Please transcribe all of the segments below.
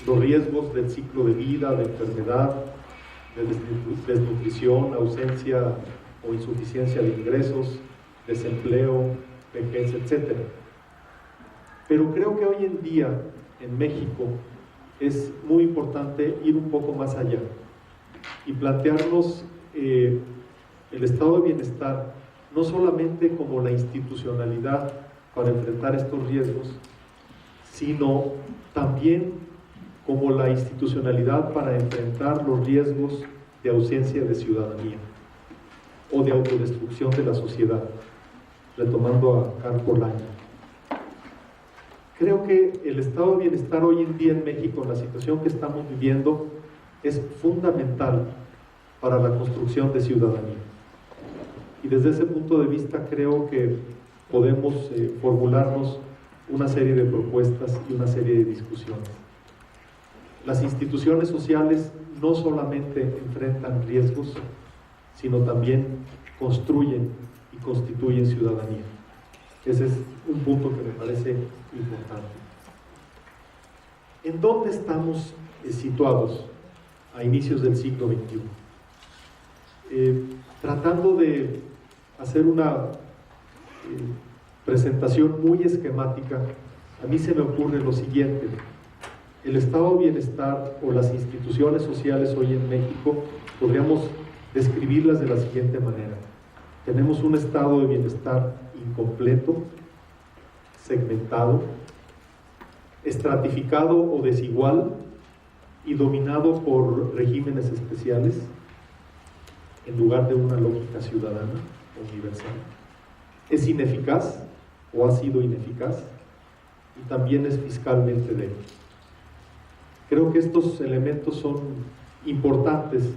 los riesgos del ciclo de vida, de enfermedad, de desnutrición, ausencia o insuficiencia de ingresos, desempleo, vejez, etc. Pero creo que hoy en día en México es muy importante ir un poco más allá y plantearnos el estado de bienestar no solamente como la institucionalidad para enfrentar estos riesgos, sino también como la institucionalidad para enfrentar los riesgos de ausencia de ciudadanía o de autodestrucción de la sociedad, retomando a Karl Polanyi. Creo que el estado de bienestar hoy en día en México, en la situación que estamos viviendo, es fundamental para la construcción de ciudadanía. Y desde ese punto de vista creo que podemos formularnos una serie de propuestas y una serie de discusiones. Las instituciones sociales no solamente enfrentan riesgos, sino también construyen y constituyen ciudadanía. Ese es un punto que me parece importante. ¿En dónde estamos situados a inicios del siglo XXI? Tratando de hacer una presentación muy esquemática, a mí se me ocurre lo siguiente: el estado de bienestar o las instituciones sociales hoy en México podríamos describirlas de la siguiente manera. Tenemos un estado de bienestar incompleto, segmentado, estratificado o desigual y dominado por regímenes especiales en lugar de una lógica ciudadana o universal. Es ineficaz o ha sido ineficaz y también es fiscalmente débil. Creo que estos elementos son importantes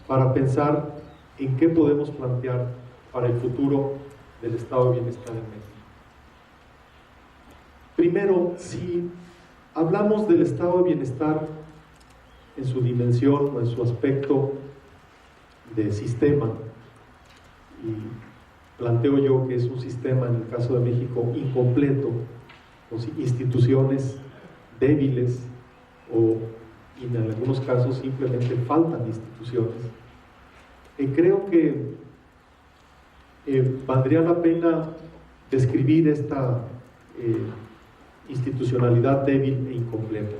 para pensar en qué podemos plantear para el futuro del estado de bienestar en México. Primero, si hablamos del estado de bienestar en su dimensión o en su aspecto de sistema, y planteo yo que es un sistema, en el caso de México, incompleto, con instituciones débiles o en algunos casos simplemente faltan instituciones, creo que valdría la pena describir esta institucionalidad débil e incompleta.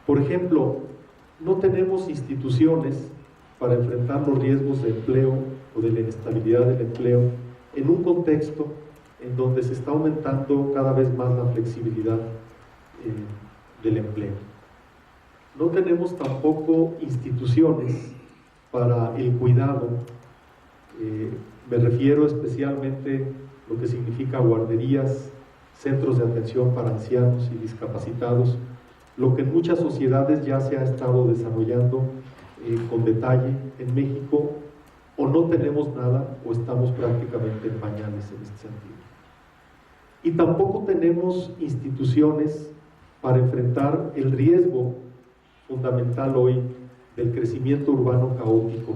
Por ejemplo, no tenemos instituciones para enfrentar los riesgos de empleo o de la inestabilidad del empleo en un contexto en donde se está aumentando cada vez más la flexibilidad del empleo. No tenemos tampoco instituciones para el cuidado, me refiero especialmente a lo que significa guarderías, centros de atención para ancianos y discapacitados, lo que en muchas sociedades ya se ha estado desarrollando con detalle en México, o no tenemos nada o estamos prácticamente en pañales en este sentido. Y tampoco tenemos instituciones para enfrentar el riesgo fundamental hoy del crecimiento urbano caótico,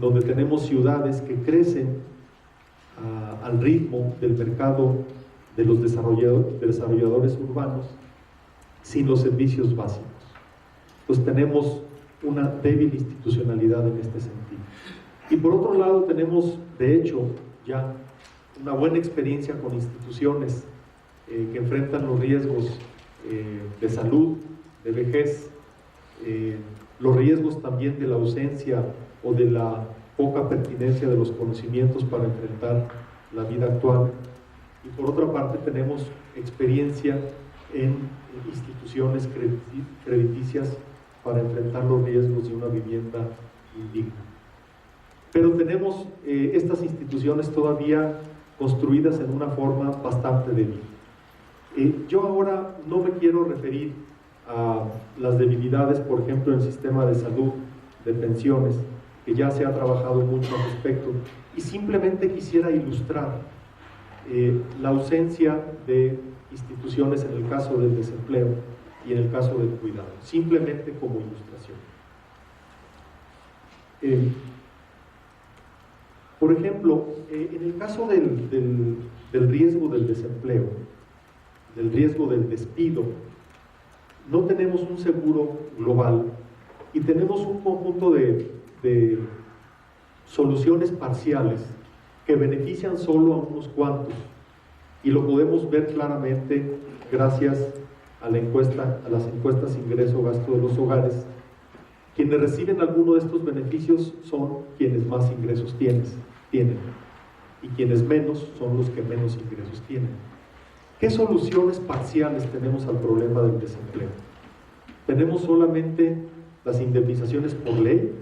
donde tenemos ciudades que crecen al ritmo del mercado de los desarrolladores urbanos sin los servicios básicos. Pues tenemos una débil institucionalidad en este sentido. Y por otro lado tenemos, de hecho, ya una buena experiencia con instituciones que enfrentan los riesgos de salud, de vejez, los riesgos también de la ausencia o de la poca pertinencia de los conocimientos para enfrentar la vida actual. Y por otra parte tenemos experiencia en instituciones crediticias para enfrentar los riesgos de una vivienda indigna. Pero tenemos estas instituciones todavía construidas en una forma bastante débil. Yo ahora no me quiero referir a las debilidades, por ejemplo, en el sistema de salud, de pensiones, que ya se ha trabajado mucho al respecto, y simplemente quisiera ilustrar la ausencia de instituciones en el caso del desempleo y en el caso del cuidado, simplemente como ilustración. Por ejemplo, en el caso del riesgo del desempleo, del riesgo del despido, no tenemos un seguro global y tenemos un conjunto de soluciones parciales que benefician solo a unos cuantos, y lo podemos ver claramente gracias a las encuestas ingreso-gasto de los hogares. Quienes reciben alguno de estos beneficios son quienes más ingresos tienen, y quienes menos son los que menos ingresos tienen. ¿Qué soluciones parciales tenemos al problema del desempleo? Tenemos solamente las indemnizaciones por ley,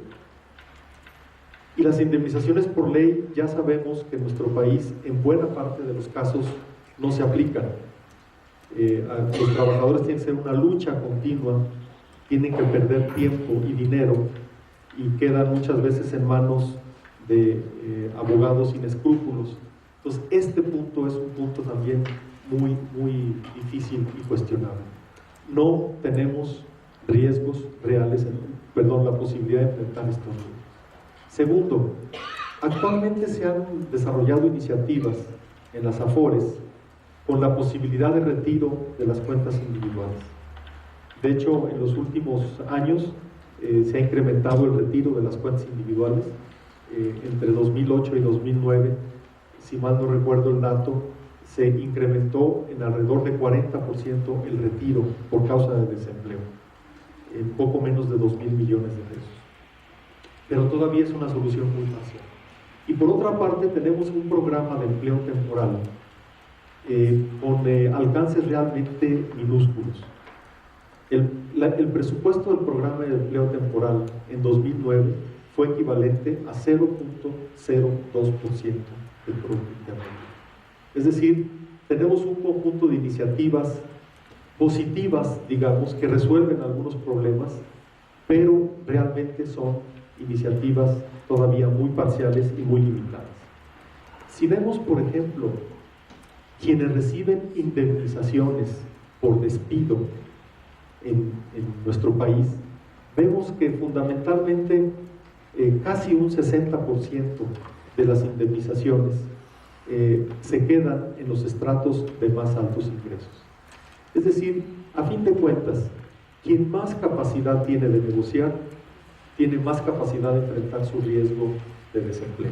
y las indemnizaciones por ley ya sabemos que en nuestro país en buena parte de los casos no se aplican. Los trabajadores tienen que hacer una lucha continua, tienen que perder tiempo y dinero, y quedan muchas veces en manos de abogados sin escrúpulos. Entonces este punto es un punto también muy difícil y cuestionable. No tenemos riesgos reales, la posibilidad de enfrentar estos riesgos. Segundo, actualmente se han desarrollado iniciativas en las AFORES con la posibilidad de retiro de las cuentas individuales. De hecho, en los últimos años se ha incrementado el retiro de las cuentas individuales. Entre 2008 y 2009, si mal no recuerdo el dato, se incrementó en alrededor de 40% el retiro por causa de desempleo, en poco menos de 2.000 millones de pesos. Pero todavía es una solución muy parcial. Y por otra parte tenemos un programa de empleo temporal con alcances realmente minúsculos. El presupuesto del programa de empleo temporal en 2009 fue equivalente a 0.02% del Producto Interno Bruto. Es decir, tenemos un conjunto de iniciativas positivas, digamos, que resuelven algunos problemas, pero realmente son iniciativas todavía muy parciales y muy limitadas. Si vemos, por ejemplo, quienes reciben indemnizaciones por despido en nuestro país, vemos que fundamentalmente casi un 60% de las indemnizaciones se quedan en los estratos de más altos ingresos. Es decir, a fin de cuentas, quien más capacidad tiene de negociar, tiene más capacidad de enfrentar su riesgo de desempleo.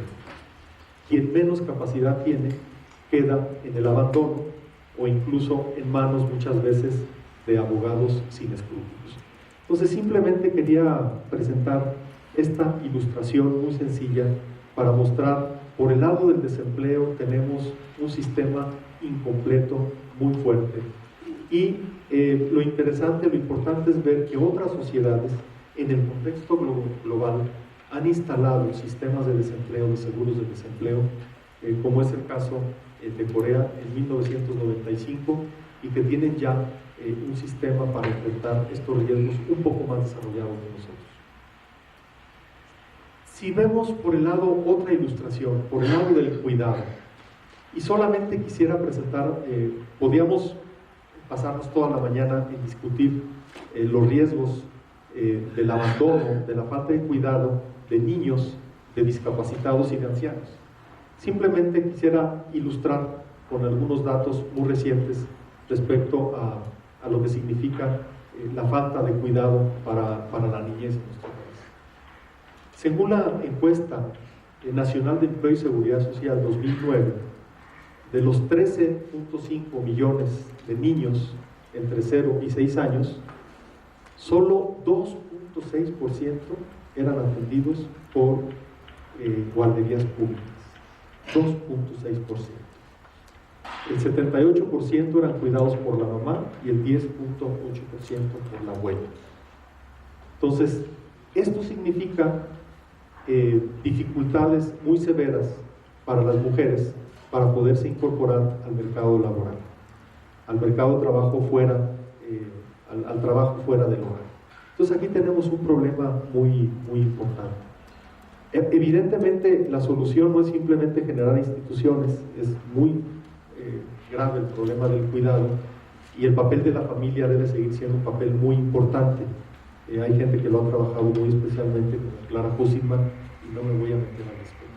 Quien menos capacidad tiene, queda en el abandono o incluso en manos muchas veces de abogados sin escrúpulos. Entonces simplemente quería presentar esta ilustración muy sencilla para mostrar, por el lado del desempleo tenemos un sistema incompleto muy fuerte, y lo interesante, lo importante es ver que otras sociedades en el contexto global han instalado sistemas de desempleo, de seguros de desempleo, como es el caso de Corea en 1995, y que tienen ya un sistema para enfrentar estos riesgos un poco más desarrollado que nosotros. Si vemos por el lado otra ilustración, por el lado del cuidado, y solamente quisiera presentar, podíamos pasarnos toda la mañana en discutir los riesgos del abandono, de la falta de cuidado de niños, de discapacitados y de ancianos. Simplemente quisiera ilustrar con algunos datos muy recientes respecto a lo que significa la falta de cuidado para la niñez en nuestro país. Según la encuesta nacional de Empleo y Seguridad Social 2009, de los 13.5 millones de niños entre 0 y 6 años, solo 2.6% eran atendidos por guarderías públicas. 2.6%. El 78% eran cuidados por la mamá y el 10.8% por la abuela. Entonces, esto significa dificultades muy severas para las mujeres para poderse incorporar al mercado laboral, al mercado de trabajo fuera, al trabajo fuera del hogar. Entonces aquí tenemos un problema muy importante. Evidentemente la solución no es simplemente generar instituciones, es muy grave el problema del cuidado, y el papel de la familia debe seguir siendo un papel muy importante. Hay gente que lo ha trabajado muy especialmente, como Clara Hussitman, y no me voy a meter al respecto.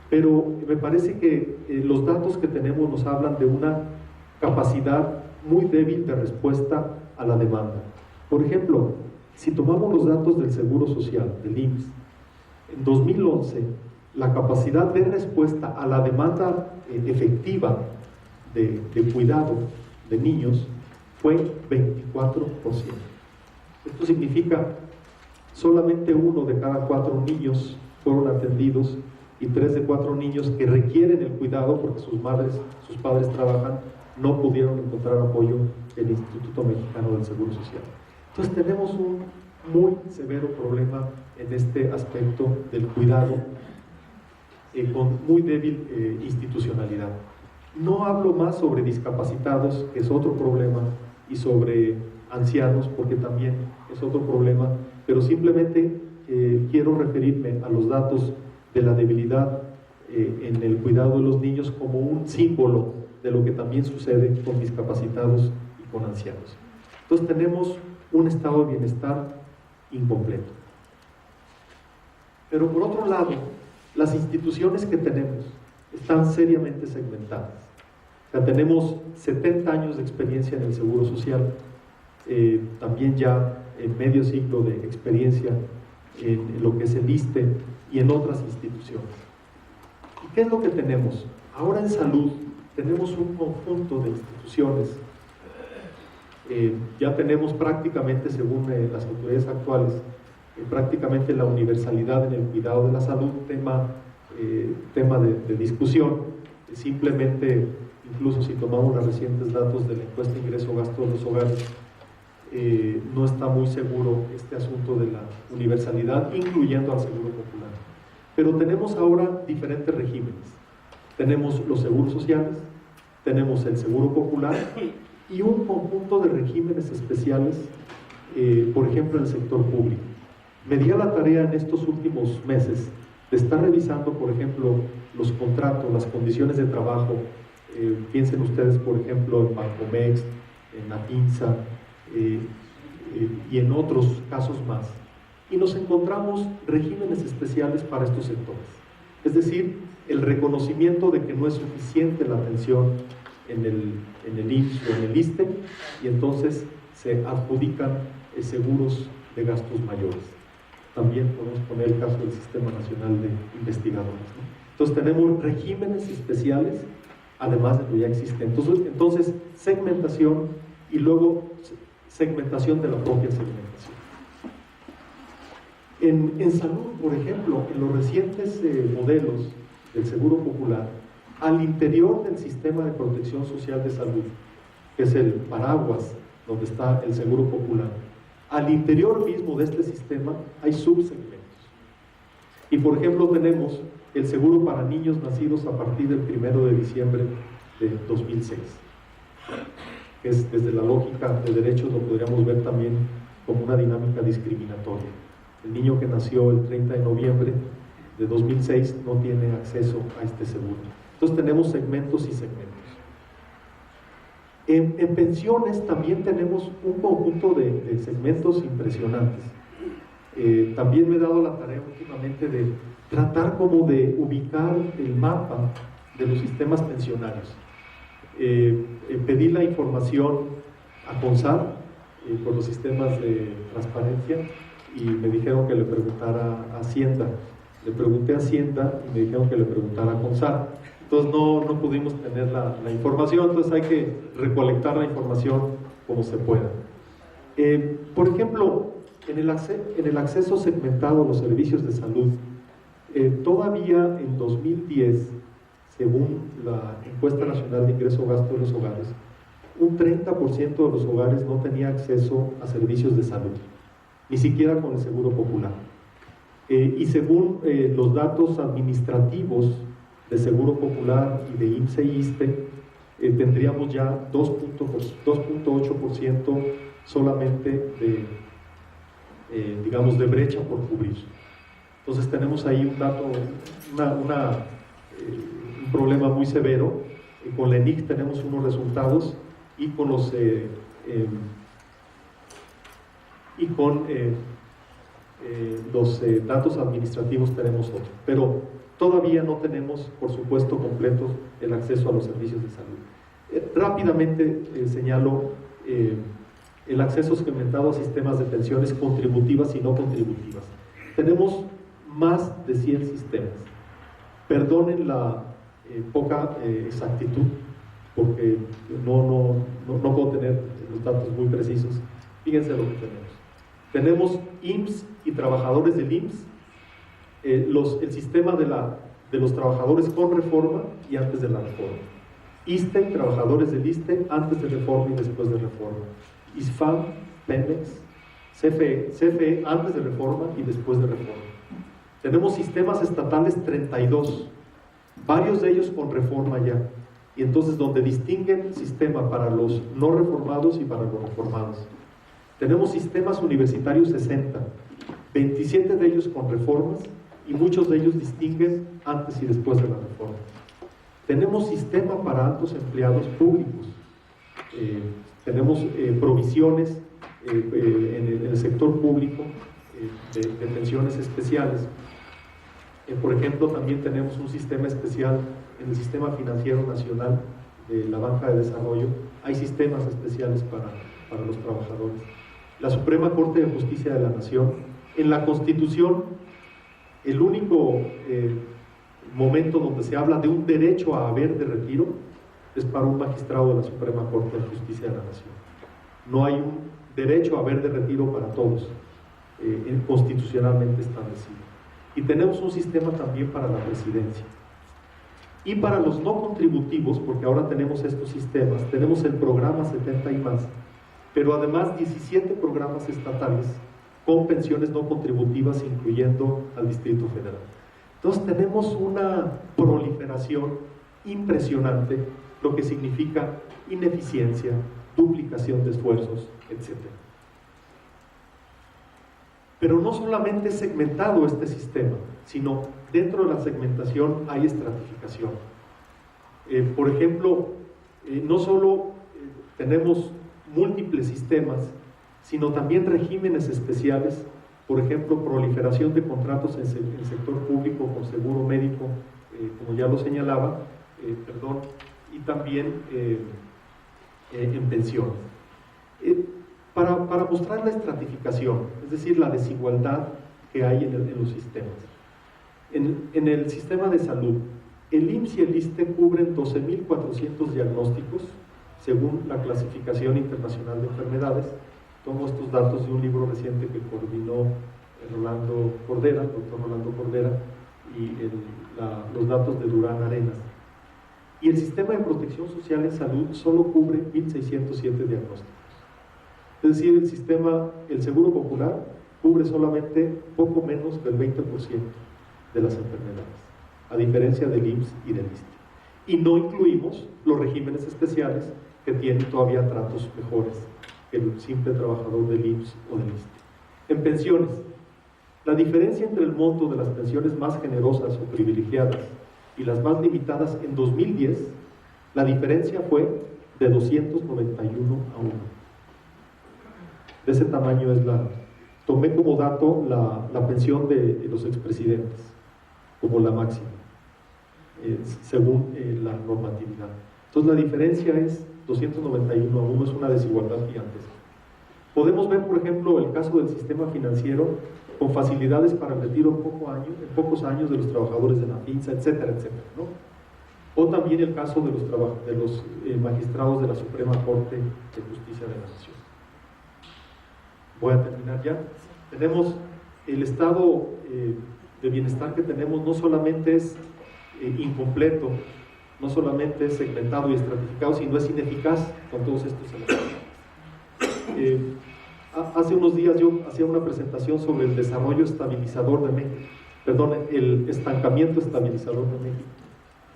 Pero me parece que los datos que tenemos nos hablan de una capacidad muy débil de respuesta a la demanda. Por ejemplo, si tomamos los datos del Seguro Social, del IMSS, en 2011, la capacidad de respuesta a la demanda efectiva de cuidado de niños fue 24%. Esto significa solamente 1 de cada 4 niños fueron atendidos y 3 de 4 niños que requieren el cuidado porque sus padres trabajan, no pudieron encontrar apoyo en el Instituto Mexicano del Seguro Social. Entonces tenemos un muy severo problema en este aspecto del cuidado con muy débil institucionalidad. No hablo más sobre discapacitados, que es otro problema, y sobre ancianos, porque también es otro problema, pero simplemente quiero referirme a los datos de la debilidad en el cuidado de los niños como un símbolo de lo que también sucede con discapacitados y con ancianos. Entonces tenemos un estado de bienestar incompleto. Pero por otro lado, las instituciones que tenemos están seriamente segmentadas. O sea, tenemos 70 años de experiencia en el Seguro Social, también ya en medio siglo de experiencia en lo que es el ISSSTE y en otras instituciones. ¿Y qué es lo que tenemos? Ahora en salud tenemos un conjunto de instituciones. Ya tenemos prácticamente, según las autoridades actuales, prácticamente la universalidad en el cuidado de la salud, tema de discusión. Simplemente, incluso si tomamos los recientes datos de la encuesta ingreso-gasto de los hogares, no está muy seguro este asunto de la universalidad, incluyendo al Seguro Popular. Pero tenemos ahora diferentes regímenes. Tenemos los seguros sociales, tenemos el Seguro Popular y un conjunto de regímenes especiales, por ejemplo, en el sector público. Me di a la tarea en estos últimos meses de estar revisando, por ejemplo, los contratos, las condiciones de trabajo. Piensen ustedes, por ejemplo, en Bancomext, en Atinsa, y en otros casos más, y nos encontramos regímenes especiales para estos sectores, es decir, el reconocimiento de que no es suficiente la atención en el IMSS o en el ISSSTE, y entonces se adjudican seguros de gastos mayores. También podemos poner el caso del Sistema Nacional de Investigadores, ¿no? Entonces tenemos regímenes especiales, además de lo ya existente. Entonces segmentación y luego segmentación de la propia segmentación. En salud, por ejemplo, en los recientes modelos del Seguro Popular, al interior del sistema de protección social de salud, que es el paraguas donde está el Seguro Popular, al interior mismo de este sistema hay subsegmentos. Y por ejemplo tenemos el seguro para niños nacidos a partir del 1 de diciembre de 2006. Es, desde la lógica de derechos, lo podríamos ver también como una dinámica discriminatoria. El niño que nació el 30 de noviembre de 2006 no tiene acceso a este seguro. Entonces tenemos segmentos y segmentos. En pensiones también tenemos un conjunto de segmentos impresionantes. También me he dado la tarea últimamente de tratar como de ubicar el mapa de los sistemas pensionarios. Pedí la información a CONSAR por los sistemas de transparencia y me dijeron que le preguntara a Hacienda. Le pregunté a Hacienda y me dijeron que le preguntara a CONSAR. Entonces no pudimos tener la información, entonces hay que recolectar la información como se pueda. Por ejemplo, en el acceso segmentado a los servicios de salud, todavía en 2010, según la Encuesta Nacional de Ingreso-Gasto de los Hogares, un 30% de los hogares no tenía acceso a servicios de salud, ni siquiera con el Seguro Popular. Y según los datos administrativos de Seguro Popular y de IMSSSTE y ISSSTE, tendríamos ya 2.8% solamente de, digamos, de brecha por cubrir. Entonces tenemos ahí un dato, un problema muy severo. Con la ENIC tenemos unos resultados y con los datos administrativos tenemos otro, pero todavía no tenemos, por supuesto, completo el acceso a los servicios de salud. Rápidamente señalo el acceso segmentado a sistemas de pensiones contributivas y no contributivas. Tenemos más de 100 sistemas. Perdonen la poca exactitud, porque no puedo tener los datos muy precisos. Fíjense lo que tenemos. Tenemos IMSS y trabajadores del IMSS, el sistema de los trabajadores con reforma y antes de la reforma. ISSSTE, trabajadores del ISSSTE antes de reforma y después de reforma. ISFAM, Pemex, CFE antes de reforma y después de reforma. Tenemos sistemas estatales 32, varios de ellos con reforma ya, y entonces donde distinguen el sistema para los no reformados y para los reformados. Tenemos sistemas universitarios 60, 27 de ellos con reformas y muchos de ellos distinguen antes y después de la reforma. Tenemos sistema para altos empleados públicos, tenemos provisiones en el sector público de pensiones especiales. Por ejemplo, también tenemos un sistema especial en el Sistema Financiero Nacional de la Banca de Desarrollo. Hay sistemas especiales para los trabajadores. La Suprema Corte de Justicia de la Nación, en la Constitución, el único momento donde se habla de un derecho a haber de retiro es para un magistrado de la Suprema Corte de Justicia de la Nación. No hay un derecho a haber de retiro para todos, constitucionalmente establecido. Y tenemos un sistema también para la presidencia. Y para los no contributivos, porque ahora tenemos estos sistemas, tenemos el programa 70 y más, pero además 17 programas estatales con pensiones no contributivas, incluyendo al Distrito Federal. Entonces tenemos una proliferación impresionante, lo que significa ineficiencia, duplicación de esfuerzos, etc. Pero no solamente es segmentado este sistema, sino dentro de la segmentación hay estratificación. Por ejemplo, no solo tenemos múltiples sistemas, sino también regímenes especiales, por ejemplo, proliferación de contratos en el sector público con seguro médico, como ya lo señalaba, y también en pensiones. Para mostrar la estratificación, es decir, la desigualdad que hay en los sistemas. En el sistema de salud, el IMSS y el ISSSTE cubren 12.400 diagnósticos según la Clasificación Internacional de Enfermedades. Tomo estos datos de un libro reciente que coordinó el doctor Rolando Cordera, y los datos de Durán Arenas. Y el sistema de protección social en salud solo cubre 1.607 diagnósticos. Es decir, el Seguro Popular cubre solamente poco menos del 20% de las enfermedades, a diferencia del IMSS y del ISSSTE. Y no incluimos los regímenes especiales que tienen todavía tratos mejores que el simple trabajador del IMSS o del ISSSTE. En pensiones, la diferencia entre el monto de las pensiones más generosas o privilegiadas y las más limitadas en 2010, la diferencia fue de 291 a 1. De ese tamaño tomé como dato la pensión de los expresidentes, como la máxima, según la normatividad. Entonces la diferencia es 291 a 1, es una desigualdad gigantesca. Podemos ver, por ejemplo, el caso del sistema financiero con facilidades para el retiro en pocos años de los trabajadores de la FINSA, etcétera, etcétera, ¿no? O también el caso de los magistrados de la Suprema Corte de Justicia de la Nación. Voy a terminar ya. Tenemos el estado de bienestar que tenemos, no solamente es incompleto, no solamente es segmentado y estratificado, sino es ineficaz con todos estos elementos. Hace unos días yo hacía una presentación sobre el desarrollo estabilizador de México, el estancamiento estabilizador de México,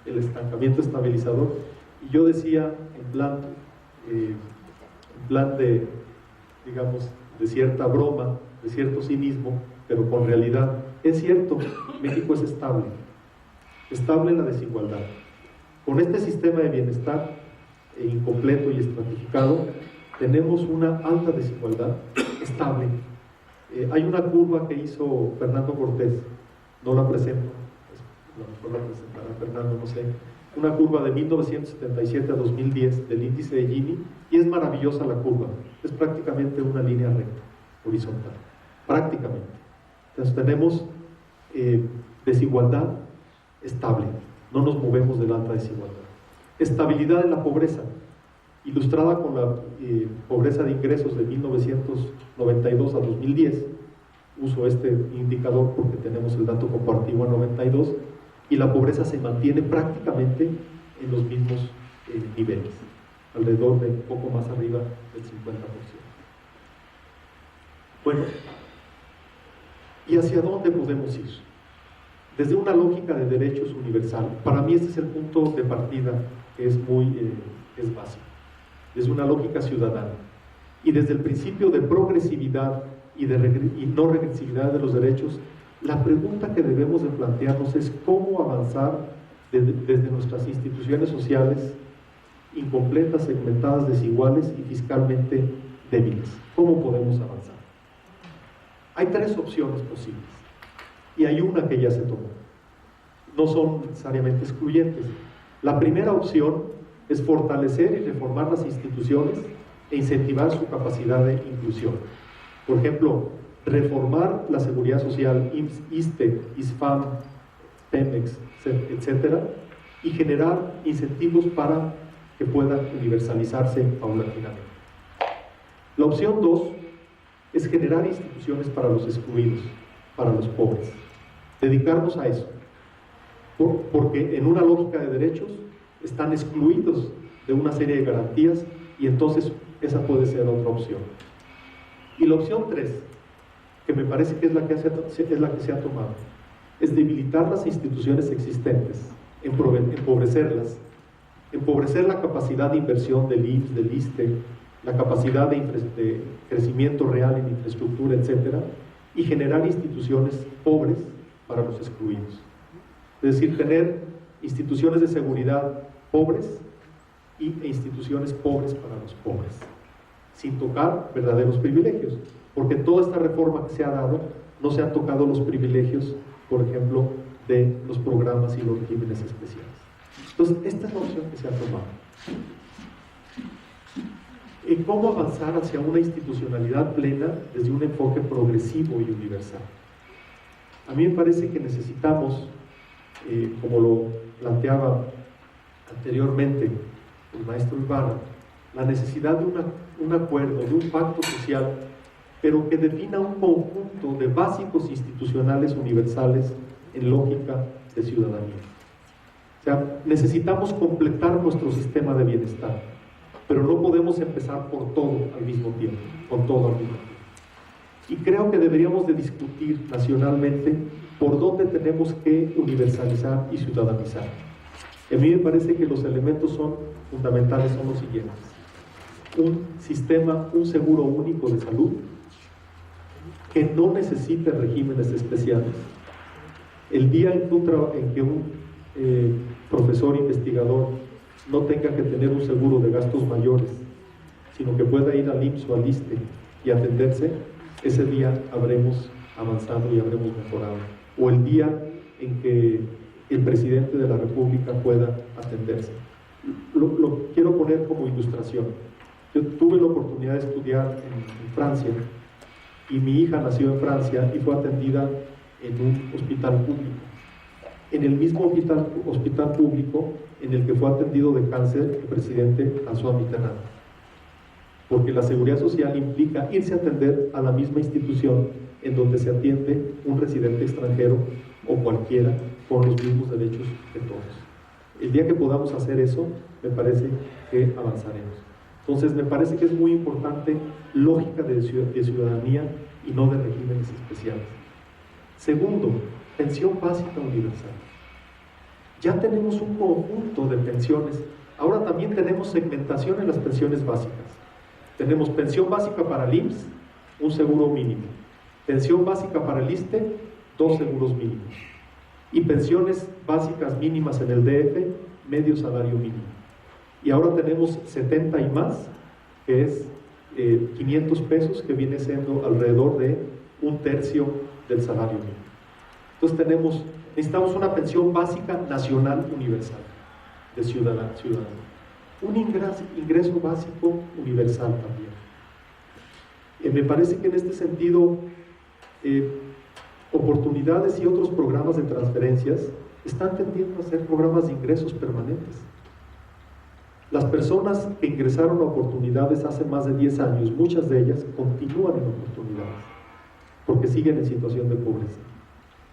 el estancamiento estabilizador, y yo decía en plan de, digamos, de cierta broma, de cierto cinismo, pero con realidad. Es cierto, México es estable en la desigualdad. Con este sistema de bienestar incompleto y estratificado, tenemos una alta desigualdad estable. Hay una curva que hizo Fernando Cortés, no la presento, a lo mejor la presentará Fernando, no sé, una curva de 1977 a 2010 del índice de Gini, y es maravillosa la curva. es prácticamente una línea recta, horizontal, prácticamente. Entonces tenemos desigualdad estable, no nos movemos de la alta desigualdad. Estabilidad en la pobreza, ilustrada con la pobreza de ingresos de 1992 a 2010. Uso este indicador porque tenemos el dato comparativo a 92, y la pobreza se mantiene prácticamente en los mismos niveles, alrededor de un poco más arriba del 50%. Bueno, ¿y hacia dónde podemos ir? Desde una lógica de derechos universal. Para mí este es el punto de partida que es básico. Desde una lógica ciudadana. Y desde el principio de progresividad y no regresividad de los derechos, la pregunta que debemos de plantearnos es cómo avanzar desde nuestras instituciones sociales incompletas, segmentadas, desiguales y fiscalmente débiles. ¿Cómo podemos avanzar? Hay tres opciones posibles y hay una que ya se tomó. No son necesariamente excluyentes. La primera opción es fortalecer y reformar las instituciones e incentivar su capacidad de inclusión. Por ejemplo, reformar la seguridad social, IMSS, ISSSTE, ISFAM, PEMEX, etcétera, y generar incentivos para que puedan universalizarse paulatinamente. La opción 2 es generar instituciones para los excluidos, para los pobres. Dedicarnos a eso, porque en una lógica de derechos están excluidos de una serie de garantías, y entonces esa puede ser otra opción. Y la opción 3, que me parece que es la que se ha tomado, es debilitar las instituciones existentes, empobrecerlas, empobrecer la capacidad de inversión del IMSS, del ISSSTE, la capacidad de crecimiento real en infraestructura, etcétera, y generar instituciones pobres para los excluidos. Es decir, tener instituciones de seguridad pobres e instituciones pobres para los pobres, sin tocar verdaderos privilegios, porque toda esta reforma que se ha dado no se han tocado los privilegios, por ejemplo, de los programas y los regímenes especiales. Entonces, esta es la opción que se ha tomado. ¿En cómo avanzar hacia una institucionalidad plena desde un enfoque progresivo y universal? A mí me parece que necesitamos, como lo planteaba anteriormente el maestro Ibarra, la necesidad de un acuerdo, de un pacto social, pero que defina un conjunto de básicos institucionales universales en lógica de ciudadanía. O sea, necesitamos completar nuestro sistema de bienestar, pero no podemos empezar por todo al mismo tiempo, con todo al mismo tiempo. Y creo que deberíamos de discutir nacionalmente por dónde tenemos que universalizar y ciudadanizar. A mí me parece que los elementos fundamentales son los siguientes: un sistema, un seguro único de salud, que no necesite regímenes especiales. El día en que un profesor investigador no tenga que tener un seguro de gastos mayores, sino que pueda ir al IMSS o al ISSSTE y atenderse, ese día habremos avanzado y habremos mejorado. O el día en que el presidente de la República pueda atenderse. Lo quiero poner como ilustración. Yo tuve la oportunidad de estudiar en Francia, y mi hija nació en Francia y fue atendida en un hospital público. En el mismo hospital público en el que fue atendido de cáncer el presidente François Mitterrand. Porque la seguridad social implica irse a atender a la misma institución en donde se atiende un residente extranjero o cualquiera con los mismos derechos que todos. El día que podamos hacer eso, me parece que avanzaremos. Entonces, me parece que es muy importante lógica de ciudadanía y no de regímenes especiales. Segundo, pensión básica universal. Ya tenemos un conjunto de pensiones. Ahora también tenemos segmentación en las pensiones básicas. Tenemos pensión básica para el IMSS, un seguro mínimo. Pensión básica para el ISSSTE, 2 seguros mínimos. Y pensiones básicas mínimas en el DF, medio salario mínimo. Y ahora tenemos 70 y más, que es 500 pesos, que viene siendo alrededor de 1/3 del salario mínimo. Entonces necesitamos una pensión básica nacional universal, de ciudadano. Un ingreso básico universal también. Me parece que en este sentido, oportunidades y otros programas de transferencias están tendiendo a ser programas de ingresos permanentes. Las personas que ingresaron a oportunidades hace más de 10 años, muchas de ellas continúan en oportunidades, porque siguen en situación de pobreza.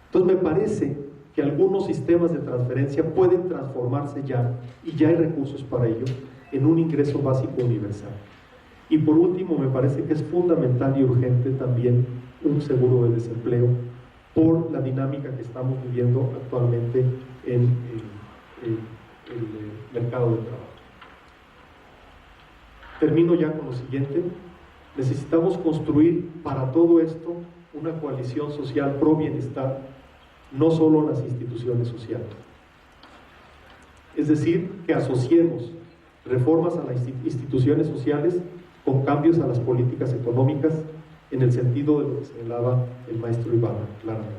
Entonces me parece que algunos sistemas de transferencia pueden transformarse ya, y ya hay recursos para ello, en un ingreso básico universal. Y por último, me parece que es fundamental y urgente también un seguro de desempleo por la dinámica que estamos viviendo actualmente en el mercado de trabajo. Termino ya con lo siguiente. Necesitamos construir para todo esto una coalición social pro bienestar, no solo las instituciones sociales. Es decir, que asociemos reformas a las instituciones sociales con cambios a las políticas económicas en el sentido de lo que señalaba el maestro Ibarra, claramente.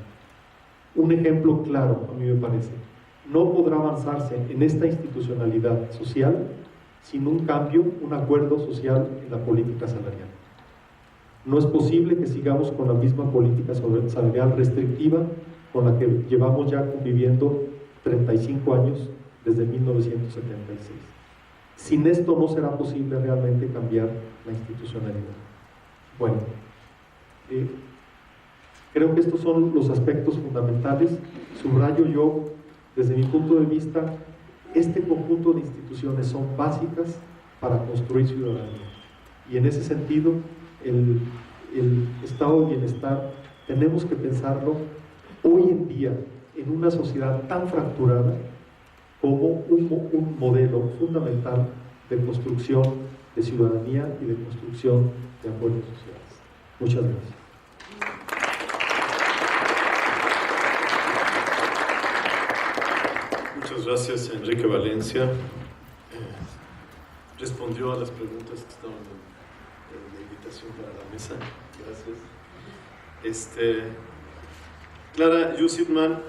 Un ejemplo claro, a mí me parece, no podrá avanzarse en esta institucionalidad social sin un cambio, un acuerdo social en la política salarial. No es posible que sigamos con la misma política salarial restrictiva con la que llevamos ya conviviendo 35 años desde 1976. Sin esto no será posible realmente cambiar la institucionalidad. Bueno, creo que estos son los aspectos fundamentales. Subrayo yo, desde mi punto de vista, este conjunto de instituciones son básicas para construir ciudadanía. Y en ese sentido, el estado de bienestar tenemos que pensarlo hoy en día en una sociedad tan fracturada como un modelo fundamental de construcción de ciudadanía y de construcción de acuerdos sociales. Muchas gracias. Muchas gracias, Enrique Valencia. Respondió a las preguntas que estaban en la invitación para la mesa. Gracias. Clara Yusitman,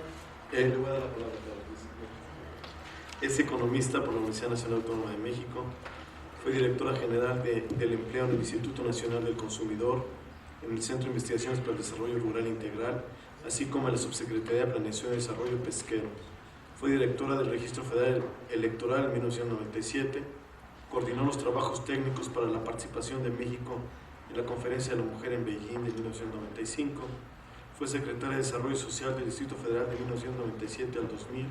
le voy a dar la palabra a Clara Yusitman. Es economista por la Universidad Nacional Autónoma de México. Fue directora general del empleo en el Instituto Nacional del Consumidor, en el Centro de Investigaciones para el Desarrollo Rural Integral, así como en la Subsecretaría de Planeación y Desarrollo Pesquero. Fue directora del Registro Federal Electoral en 1997, coordinó los trabajos técnicos para la participación de México en la Conferencia de la Mujer en Beijing de 1995, fue secretaria de Desarrollo Social del Distrito Federal de 1997 al 2000.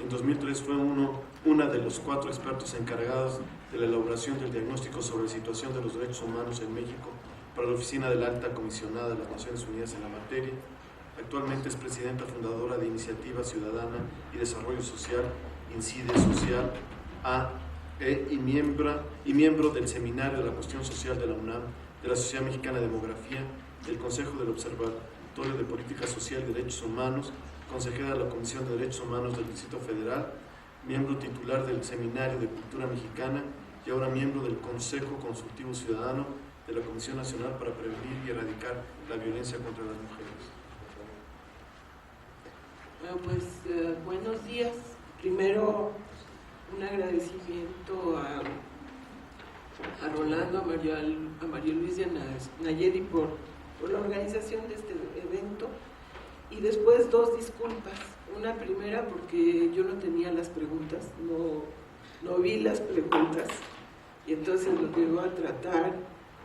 En 2003 fue una de los 4 expertos encargados de la elaboración del diagnóstico sobre la situación de los derechos humanos en México para la Oficina de la Alta Comisionada de las Naciones Unidas en la materia. Actualmente es presidenta fundadora de Iniciativa Ciudadana y Desarrollo Social, INCIDE Social, y miembro del Seminario de la Cuestión Social de la UNAM, de la Sociedad Mexicana de Demografía, del Consejo del Observatorio de Política Social y Derechos Humanos, consejera de la Comisión de Derechos Humanos del Distrito Federal, miembro titular del Seminario de Cultura Mexicana y ahora miembro del Consejo Consultivo Ciudadano de la Comisión Nacional para Prevenir y Erradicar la Violencia contra las Mujeres. Buenos días. Primero, un agradecimiento a Rolando, a María Luisa Nayeli por la organización de este evento, y después 2 disculpas. Una primera porque yo no tenía las preguntas, no vi las preguntas, y entonces lo que voy a tratar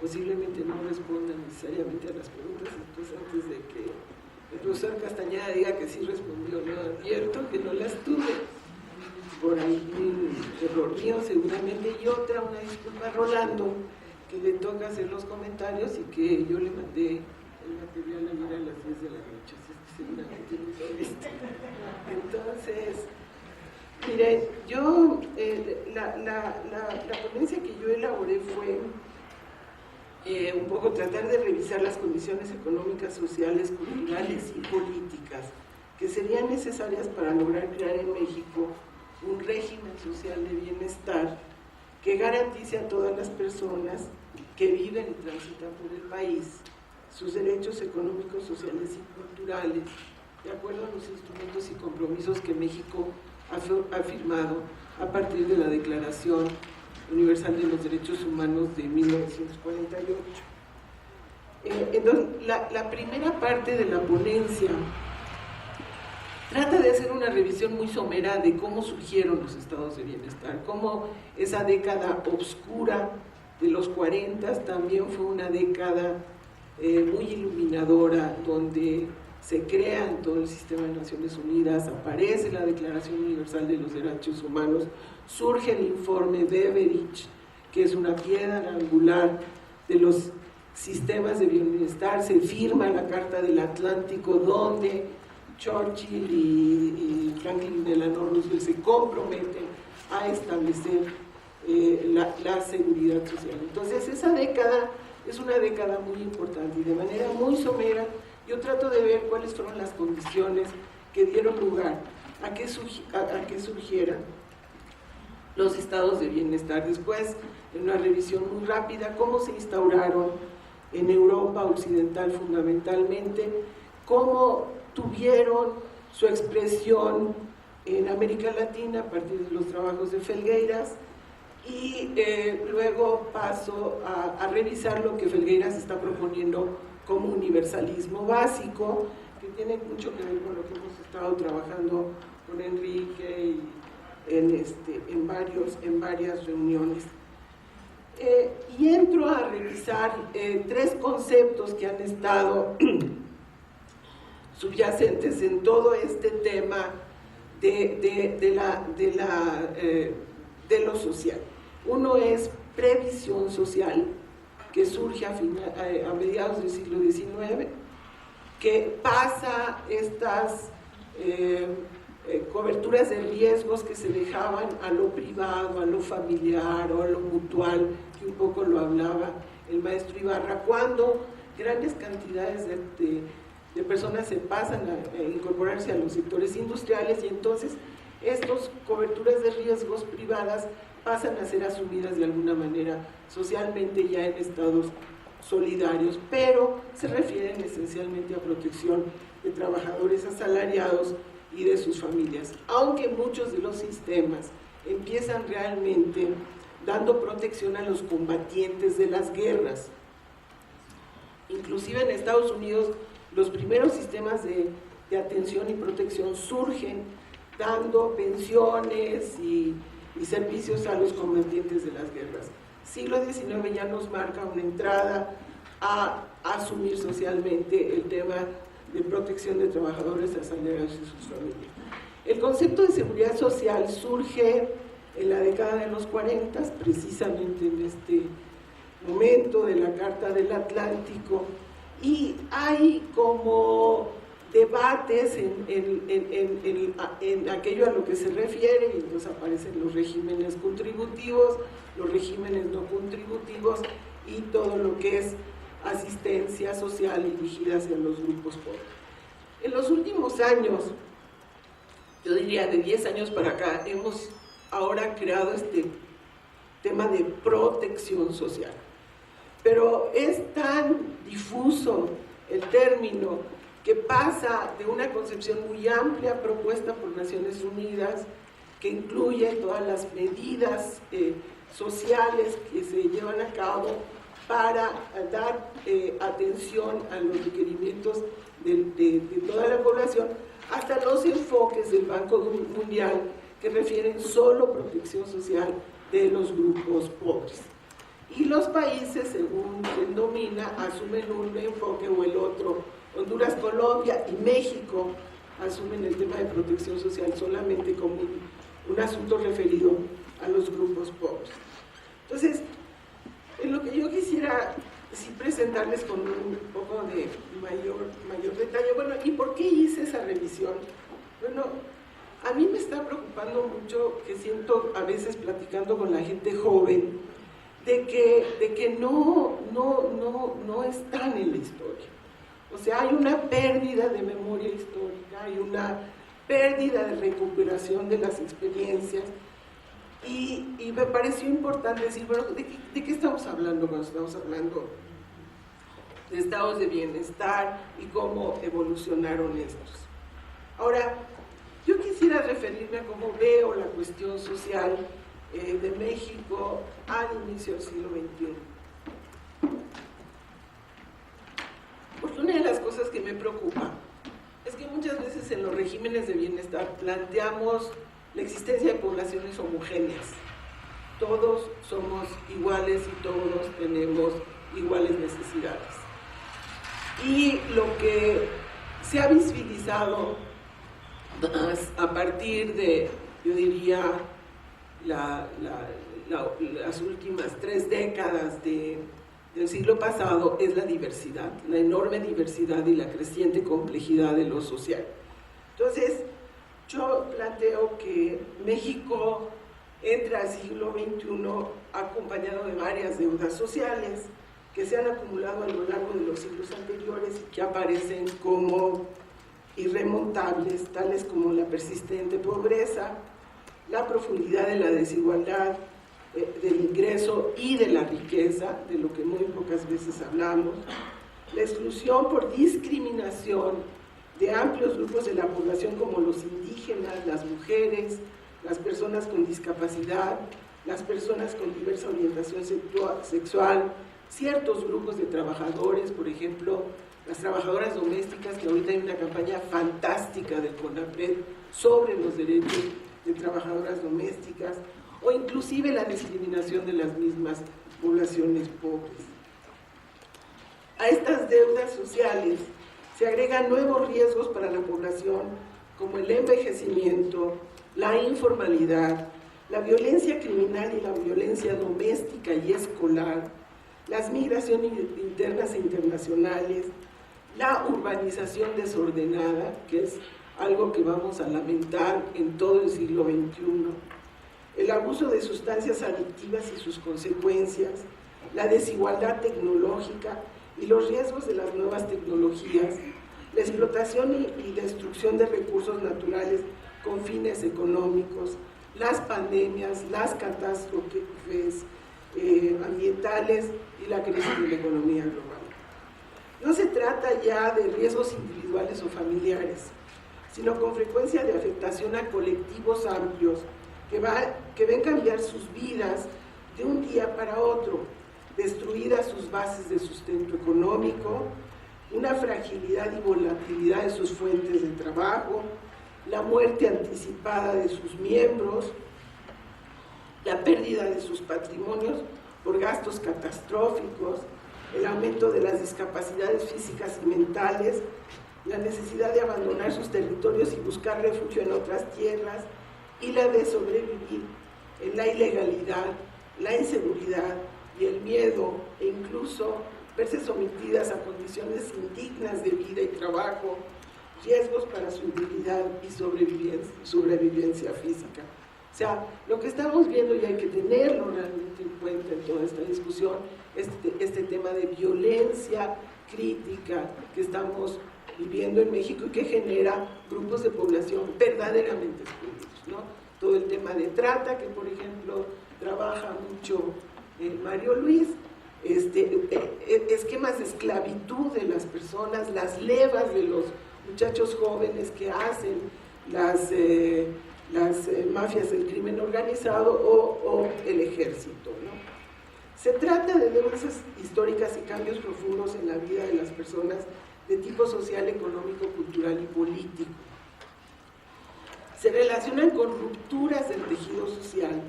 posiblemente no responda necesariamente a las preguntas. Entonces, antes de que el profesor Castañeda diga que sí respondió, no advierto que no las tuve. Por ahí un error mío seguramente, y otra, una disculpa a Rolando, que le toca hacer los comentarios y que yo le mandé el material ayer a las 10 de la noche, así es que seguramente no lo viste. Entonces, miren, yo, la ponencia que yo elaboré fue un poco tratar de revisar las condiciones económicas, sociales, culturales y políticas que serían necesarias para lograr crear en México un régimen social de bienestar que garantice a todas las personas que viven y transitan por el país sus derechos económicos, sociales y culturales, de acuerdo a los instrumentos y compromisos que México ha firmado a partir de la Declaración Universal de los Derechos Humanos de 1948. Entonces, la primera parte de la ponencia trata de hacer una revisión muy somera de cómo surgieron los estados de bienestar, cómo esa década oscura de los 40 también fue una década muy iluminadora, donde se crea en todo el sistema de Naciones Unidas, aparece la Declaración Universal de los Derechos Humanos, surge el informe Beveridge, que es una piedra angular de los sistemas de bienestar, se firma la Carta del Atlántico, donde Churchill y Franklin Delano Roosevelt se comprometen a establecer la seguridad social. Entonces esa década es una década muy importante y de manera muy somera yo trato de ver cuáles fueron las condiciones que dieron lugar a que surgieran los estados de bienestar. Después, en una revisión muy rápida, cómo se instauraron en Europa Occidental fundamentalmente, cómo tuvieron su expresión en América Latina a partir de los trabajos de Felgueiras, y luego paso a revisar lo que Felgueiras está proponiendo como universalismo básico, que tiene mucho que ver con lo que hemos estado trabajando con Enrique y en varias reuniones. Y entro a revisar tres conceptos que han estado subyacentes en todo este tema de lo social. Uno es previsión social, que surge a mediados del siglo XIX, que pasa estas coberturas de riesgos que se dejaban a lo privado, a lo familiar o a lo mutual, que un poco lo hablaba el maestro Ibarra, cuando grandes cantidades de personas se pasan a incorporarse a los sectores industriales, y entonces estas coberturas de riesgos privadas pasan a ser asumidas de alguna manera socialmente ya en estados solidarios, pero se refieren esencialmente a protección de trabajadores asalariados y de sus familias, aunque muchos de los sistemas empiezan realmente dando protección a los combatientes de las guerras. Inclusive en Estados Unidos los primeros sistemas de atención y protección surgen dando pensiones y servicios a los combatientes de las guerras. Siglo XIX ya nos marca una entrada a asumir socialmente el tema de protección de trabajadores asalariados y sus familias. El concepto de seguridad social surge en la década de los 40, precisamente en este momento de la Carta del Atlántico, y hay como debates en aquello a lo que se refiere, y entonces aparecen los regímenes contributivos, los regímenes no contributivos y todo lo que es asistencia social dirigida hacia los grupos pobres. En los últimos años, yo diría de 10 años para acá, hemos ahora creado este tema de protección social, pero es tan difuso el término que pasa de una concepción muy amplia propuesta por Naciones Unidas, que incluye todas las medidas sociales que se llevan a cabo para dar atención a los requerimientos de toda la población, hasta los enfoques del Banco Mundial que refieren solo protección social de los grupos pobres. Y los países, según quien domina, asumen un enfoque o el otro. Honduras, Colombia y México asumen el tema de protección social solamente como un asunto referido a los grupos pobres. Entonces, en lo que yo quisiera sí presentarles con un poco de mayor detalle, bueno, ¿y por qué hice esa revisión? Bueno, a mí me está preocupando mucho, que siento a veces platicando con la gente joven, de que no están en la historia. O sea, hay una pérdida de memoria histórica, hay una pérdida de recuperación de las experiencias, y me pareció importante decir, bueno, ¿de qué estamos hablando cuando estamos hablando de estados de bienestar y cómo evolucionaron estos? Ahora, yo quisiera referirme a cómo veo la cuestión social de México al inicio del siglo XXI. cosas que me preocupan es que muchas veces en los regímenes de bienestar planteamos la existencia de poblaciones homogéneas. Todos somos iguales y todos tenemos iguales necesidades. Y lo que se ha visibilizado a partir de, yo diría, las últimas 3 décadas del siglo pasado es la diversidad, la enorme diversidad y la creciente complejidad de lo social. Entonces, yo planteo que México entra al siglo XXI acompañado de varias deudas sociales que se han acumulado a lo largo de los siglos anteriores y que aparecen como irremontables, tales como la persistente pobreza, la profundidad de la desigualdad, del ingreso y de la riqueza, de lo que muy pocas veces hablamos, la exclusión por discriminación de amplios grupos de la población como los indígenas, las mujeres, las personas con discapacidad, las personas con diversa orientación sexual, ciertos grupos de trabajadores, por ejemplo, las trabajadoras domésticas, que ahorita hay una campaña fantástica del CONAPRED sobre los derechos de trabajadoras domésticas, o inclusive la discriminación de las mismas poblaciones pobres. A estas deudas sociales se agregan nuevos riesgos para la población, como el envejecimiento, la informalidad, la violencia criminal y la violencia doméstica y escolar, las migraciones internas e internacionales, la urbanización desordenada, que es algo que vamos a lamentar en todo el siglo XXI, el abuso de sustancias adictivas y sus consecuencias, la desigualdad tecnológica y los riesgos de las nuevas tecnologías, la explotación y destrucción de recursos naturales con fines económicos, las pandemias, las catástrofes ambientales y la crisis de la economía global. No se trata ya de riesgos individuales o familiares, sino con frecuencia de afectación a colectivos amplios que ven cambiar sus vidas de un día para otro, destruidas sus bases de sustento económico, una fragilidad y volatilidad de sus fuentes de trabajo, la muerte anticipada de sus miembros, la pérdida de sus patrimonios por gastos catastróficos, el aumento de las discapacidades físicas y mentales, la necesidad de abandonar sus territorios y buscar refugio en otras tierras, y la de sobrevivir en la ilegalidad, la inseguridad y el miedo, e incluso verse sometidas a condiciones indignas de vida y trabajo, riesgos para su integridad y sobrevivencia física. O sea, lo que estamos viendo, y hay que tenerlo realmente en cuenta en toda esta discusión, este tema de violencia crítica que estamos viviendo en México y que genera grupos de población verdaderamente excluidos, ¿no? Todo el tema de trata, que por ejemplo trabaja mucho Mario Luis, esquemas de esclavitud de las personas, las levas de los muchachos jóvenes que hacen las mafias del crimen organizado o el ejército, ¿no? Se trata de deudas históricas y cambios profundos en la vida de las personas de tipo social, económico, cultural y político. Se relacionan con rupturas del tejido social,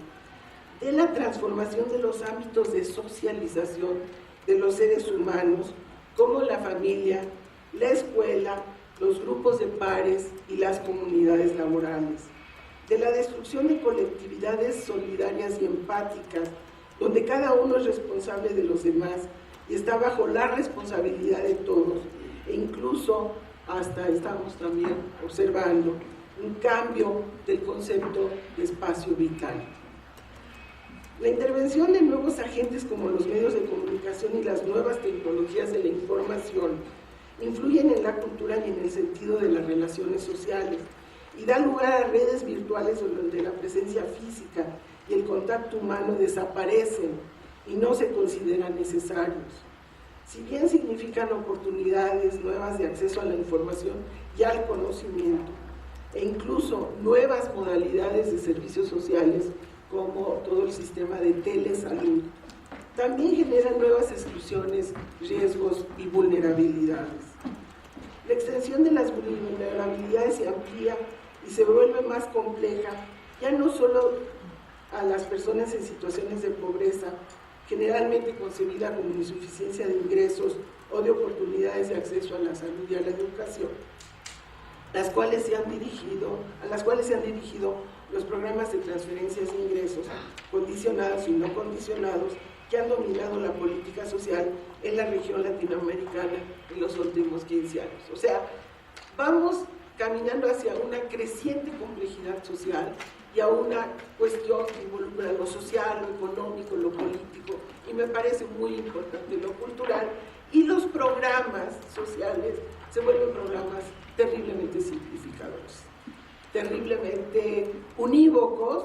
de la transformación de los ámbitos de socialización de los seres humanos, como la familia, la escuela, los grupos de pares y las comunidades laborales, de la destrucción de colectividades solidarias y empáticas, donde cada uno es responsable de los demás y está bajo la responsabilidad de todos, e incluso hasta estamos también observando un cambio del concepto de espacio vital. La intervención de nuevos agentes como los medios de comunicación y las nuevas tecnologías de la información influyen en la cultura y en el sentido de las relaciones sociales y dan lugar a redes virtuales donde la presencia física y el contacto humano desaparecen y no se consideran necesarios. Si bien significan oportunidades nuevas de acceso a la información y al conocimiento, e incluso nuevas modalidades de servicios sociales, como todo el sistema de telesalud, también generan nuevas exclusiones, riesgos y vulnerabilidades. La extensión de las vulnerabilidades se amplía y se vuelve más compleja, ya no solo a las personas en situaciones de pobreza, generalmente concebida como insuficiencia de ingresos o de oportunidades de acceso a la salud y a la educación, a las cuales se han dirigido los programas de transferencias de ingresos, condicionados y no condicionados, que han dominado la política social en la región latinoamericana en los últimos 15 años. O sea, vamos caminando hacia una creciente complejidad social y a una cuestión que involucra lo social, lo económico, lo político, y me parece muy importante lo cultural, y los programas sociales se vuelven programas terriblemente simplificadores, terriblemente unívocos,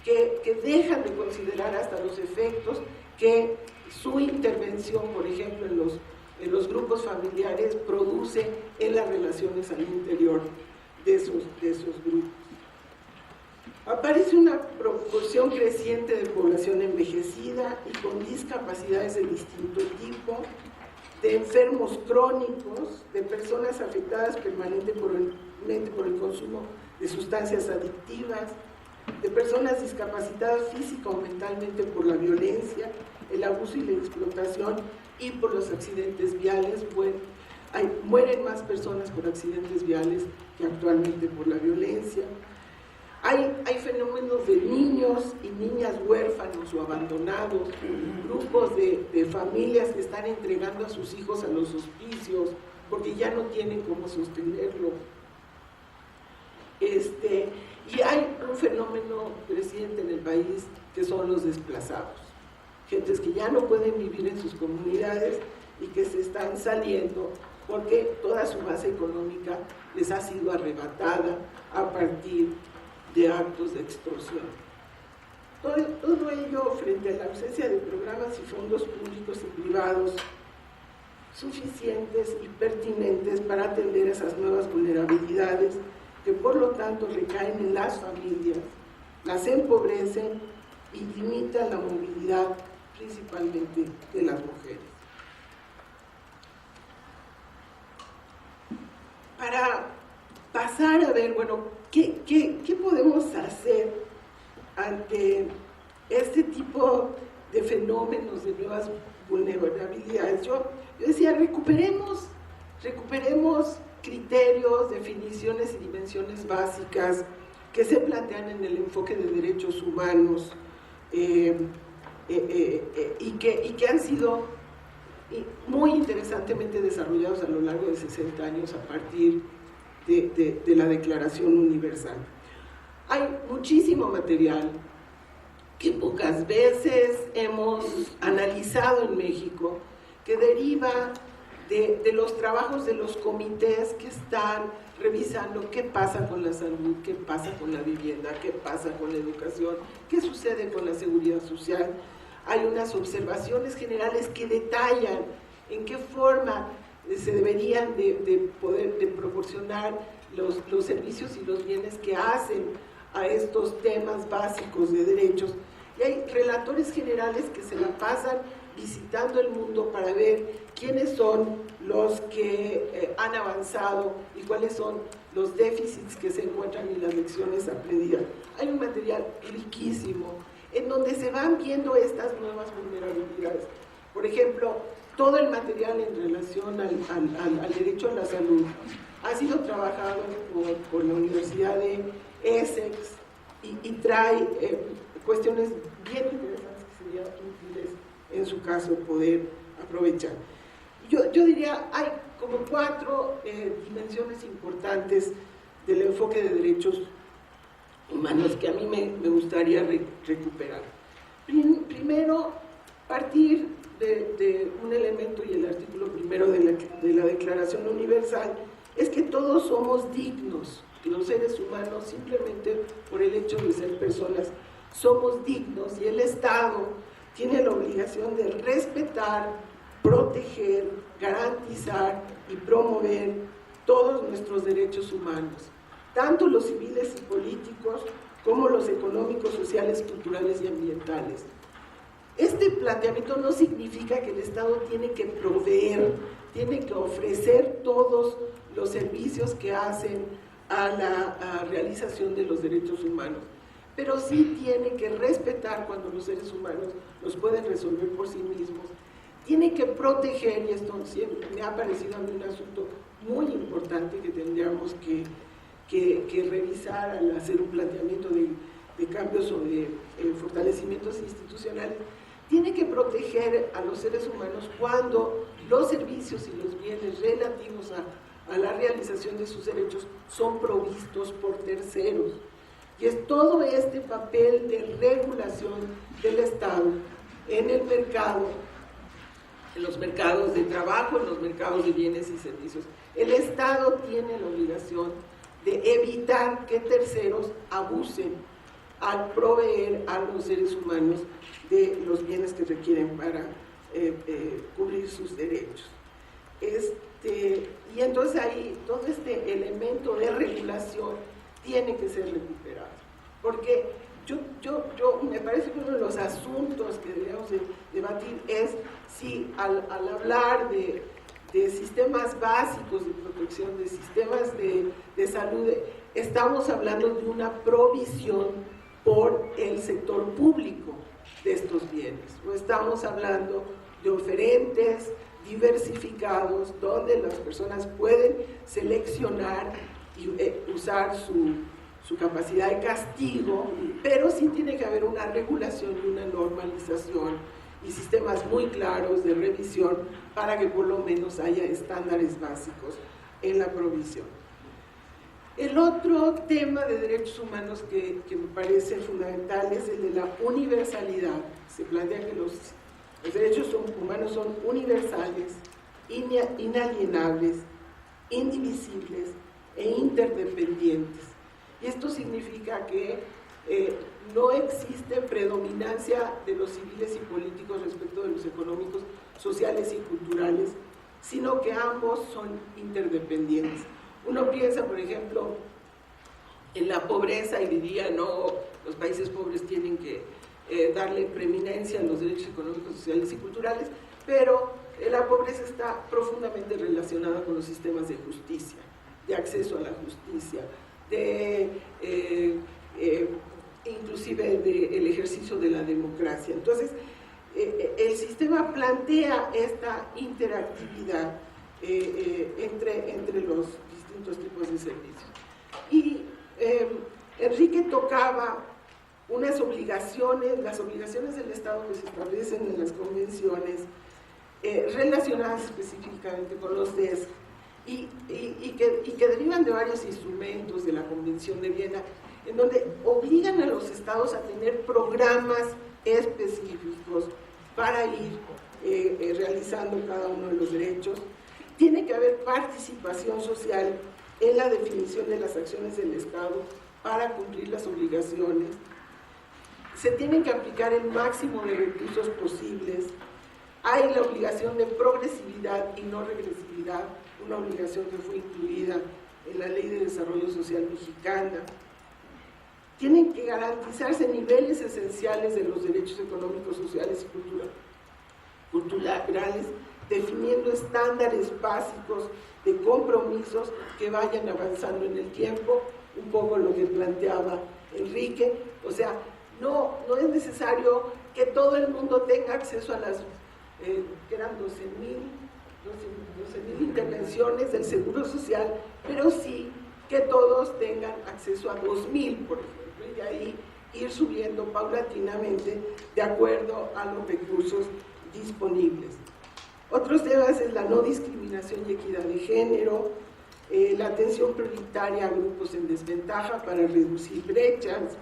que dejan de considerar hasta los efectos que su intervención, por ejemplo, en los grupos familiares produce en las relaciones al interior de esos grupos. Aparece una proporción creciente de población envejecida y con discapacidades de distinto tipo, de enfermos crónicos, de personas afectadas permanentemente por el consumo de sustancias adictivas, de personas discapacitadas física o mentalmente por la violencia, el abuso y la explotación y por los accidentes viales. Mueren más personas por accidentes viales que actualmente por la violencia. Hay fenómenos de niños y niñas huérfanos o abandonados, grupos de familias que están entregando a sus hijos a los hospicios porque ya no tienen cómo sostenerlo. Y hay un fenómeno creciente en el país que son los desplazados, gentes que ya no pueden vivir en sus comunidades y que se están saliendo porque toda su base económica les ha sido arrebatada a partir de actos de extorsión. Todo ello frente a la ausencia de programas y fondos públicos y privados suficientes y pertinentes para atender a esas nuevas vulnerabilidades que por lo tanto recaen en las familias, las empobrecen y limitan la movilidad principalmente de las mujeres. Para pasar a ver, bueno, ¿qué podemos hacer ante este tipo de fenómenos de nuevas vulnerabilidades? Yo decía, recuperemos criterios, definiciones y dimensiones básicas que se plantean en el enfoque de derechos humanos y que han sido muy interesantemente desarrollados a lo largo de 60 años a partir de la Declaración Universal. Hay muchísimo material que pocas veces hemos analizado en México, que deriva de los trabajos de los comités que están revisando qué pasa con la salud, qué pasa con la vivienda, qué pasa con la educación, qué sucede con la seguridad social. Hay unas observaciones generales que detallan en qué forma se deberían de proporcionar los servicios y los bienes que hacen a estos temas básicos de derechos. Y hay relatores generales que se la pasan visitando el mundo para ver quiénes son los que han avanzado y cuáles son los déficits que se encuentran y las lecciones aprendidas. Hay un material riquísimo en donde se van viendo estas nuevas vulnerabilidades. Por ejemplo, todo el material en relación al derecho a la salud ha sido trabajado por la Universidad de Essex y trae cuestiones bien interesantes que serían útiles en su caso poder aprovechar. Yo diría, hay como 4 dimensiones importantes del enfoque de derechos humanos que a mí me gustaría recuperar. Primero, partir de un elemento y el artículo primero de la Declaración Universal es que todos somos dignos, los seres humanos, simplemente por el hecho de ser personas, somos dignos, y el Estado tiene la obligación de respetar, proteger, garantizar y promover todos nuestros derechos humanos, tanto los civiles y políticos como los económicos, sociales, culturales y ambientales. Este planteamiento no significa que el Estado tiene que proveer tiene que ofrecer todos los servicios que hacen a la realización de los derechos humanos, pero sí tiene que respetar cuando los seres humanos los pueden resolver por sí mismos, tiene que proteger, y esto siempre me ha parecido a mí un asunto muy importante que tendríamos que revisar al hacer un planteamiento de cambios o de fortalecimientos institucionales. Tiene que proteger a los seres humanos cuando los servicios y los bienes relativos a la realización de sus derechos son provistos por terceros. Y es todo este papel de regulación del Estado en el mercado, en los mercados de trabajo, en los mercados de bienes y servicios. El Estado tiene la obligación de evitar que terceros abusen al proveer a los seres humanos de los bienes que requieren para cubrir sus derechos. Y entonces ahí todo este elemento de regulación tiene que ser recuperado, porque yo me parece que uno de los asuntos que deberíamos debatir es si al hablar de sistemas básicos de protección, de sistemas de salud, estamos hablando de una provisión por el sector público de estos bienes, o estamos hablando de oferentes diversificados donde las personas pueden seleccionar y usar su capacidad de castigo, pero sí tiene que haber una regulación y una normalización y sistemas muy claros de revisión para que por lo menos haya estándares básicos en la provisión. El otro tema de derechos humanos que me parece fundamental es el de la universalidad. Se plantea que los derechos humanos son universales, inalienables, indivisibles e interdependientes. Y esto significa que no existe predominancia de los civiles y políticos respecto de los económicos, sociales y culturales, sino que ambos son interdependientes. Uno piensa, por ejemplo, en la pobreza y diría, no, los países pobres tienen que darle preeminencia a los derechos económicos, sociales y culturales, pero la pobreza está profundamente relacionada con los sistemas de justicia, de acceso a la justicia, inclusive del ejercicio de la democracia. Entonces, el sistema plantea esta interactividad entre los distintos tipos de servicios. Y Enrique tocaba unas obligaciones, las obligaciones del Estado que se establecen en las convenciones, relacionadas específicamente con los DESC, y que derivan de varios instrumentos de la Convención de Viena, en donde obligan a los estados a tener programas específicos para ir realizando cada uno de los derechos. Tiene que haber participación social en la definición de las acciones del Estado para cumplir las obligaciones. Se tienen que aplicar el máximo de recursos posibles. Hay la obligación de progresividad y no regresividad, una obligación que fue incluida en la Ley de Desarrollo Social Mexicana. Tienen que garantizarse niveles esenciales de los derechos económicos, sociales y culturales, definiendo estándares básicos de compromisos que vayan avanzando en el tiempo, un poco lo que planteaba Enrique. O sea, no es necesario que todo el mundo tenga acceso a las, que eran 12.000 intervenciones del Seguro Social, pero sí que todos tengan acceso a 2.000, por ejemplo, y de ahí ir subiendo paulatinamente de acuerdo a los recursos disponibles. Otros temas es la no discriminación y equidad de género, la atención prioritaria a grupos en desventaja para reducir brechas,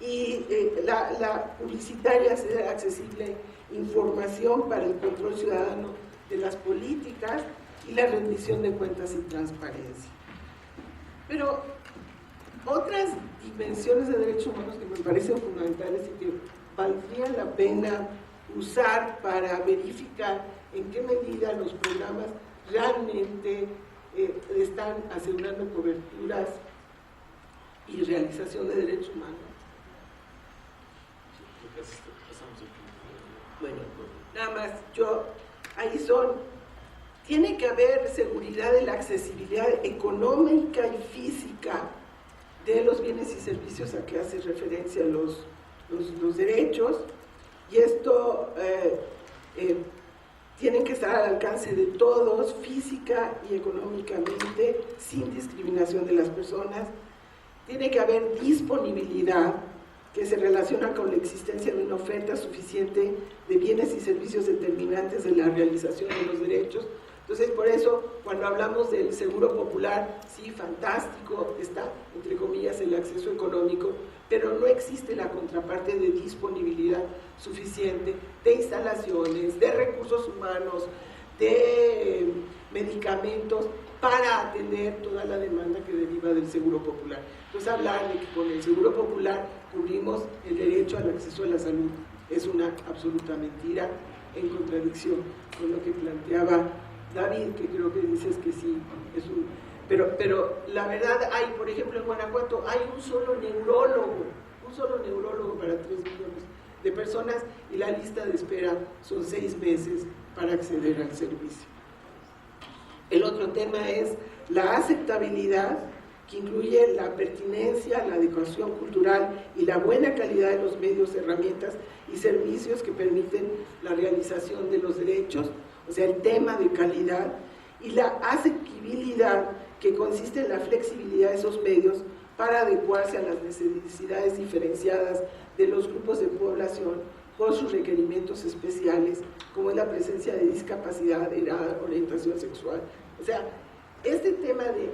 y la publicitaria, hacer accesible información para el control ciudadano de las políticas y la rendición de cuentas y transparencia. Pero otras dimensiones de derechos humanos que me parecen fundamentales y que valdría la pena usar para verificar en qué medida los programas realmente están asegurando coberturas y realización de derechos humanos. Bueno, nada más, ahí son Tiene que haber seguridad de la accesibilidad económica y física de los bienes y servicios a que hace referencia los derechos, y esto tienen que estar al alcance de todos, física y económicamente, sin discriminación de las personas. Tiene que haber disponibilidad, que se relaciona con la existencia de una oferta suficiente de bienes y servicios determinantes de la realización de los derechos. Entonces, por eso, cuando hablamos del seguro popular, sí, fantástico, está, entre comillas, el acceso económico, pero no existe la contraparte de disponibilidad suficiente de instalaciones, de recursos humanos, de medicamentos para atender toda la demanda que deriva del seguro popular. Entonces, hablar de que con el seguro popular cubrimos el derecho al acceso a la salud es una absoluta mentira, en contradicción con lo que planteaba David, que creo que dices que sí, es un... Pero la verdad hay, por ejemplo, en Guanajuato hay un solo neurólogo para 3 millones de personas, y la lista de espera son 6 meses para acceder al servicio. El otro tema es la aceptabilidad, que incluye la pertinencia, la adecuación cultural y la buena calidad de los medios, herramientas y servicios que permiten la realización de los derechos, o sea, el tema de calidad, y la asequibilidad, que consiste en la flexibilidad de esos medios para adecuarse a las necesidades diferenciadas de los grupos de población por sus requerimientos especiales, como es la presencia de discapacidad, edad, orientación sexual. O sea, este tema de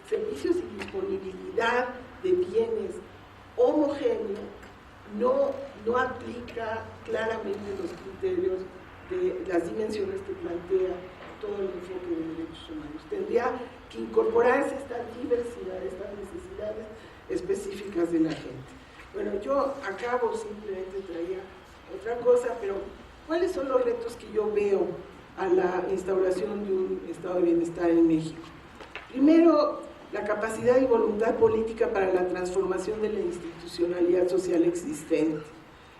servicios y disponibilidad de bienes homogéneo no aplica claramente los criterios de las dimensiones que plantea todo el enfoque de derechos humanos. Tendría que incorporarse esta diversidad, estas necesidades específicas de la gente. Bueno, yo acabo, simplemente traía otra cosa, pero ¿cuáles son los retos que yo veo a la instauración de un estado de bienestar en México? Primero, la capacidad y voluntad política para la transformación de la institucionalidad social existente.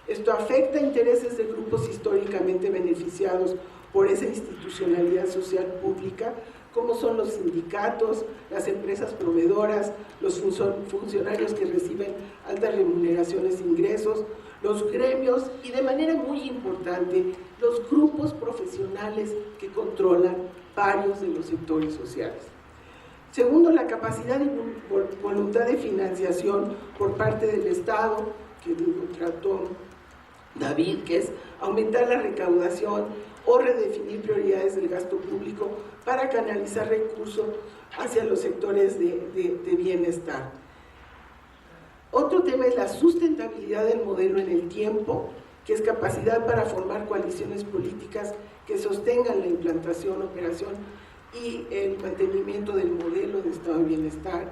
Esto afecta intereses de grupos históricamente beneficiados por esa institucionalidad social pública, como son los sindicatos, las empresas proveedoras, los funcionarios que reciben altas remuneraciones e ingresos, los gremios y, de manera muy importante, los grupos profesionales que controlan varios de los sectores sociales. Segundo, la capacidad y voluntad de financiación por parte del Estado, que lo trató David, que es aumentar la recaudación o redefinir prioridades del gasto público para canalizar recursos hacia los sectores de bienestar. Otro tema es la sustentabilidad del modelo en el tiempo, que es capacidad para formar coaliciones políticas que sostengan la implantación, operación y el mantenimiento del modelo de estado de bienestar.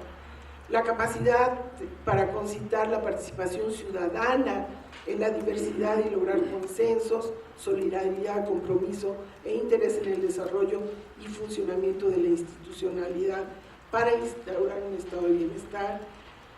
La capacidad para concitar la participación ciudadana en la diversidad y lograr consensos, solidaridad, compromiso e interés en el desarrollo y funcionamiento de la institucionalidad para instaurar un estado de bienestar.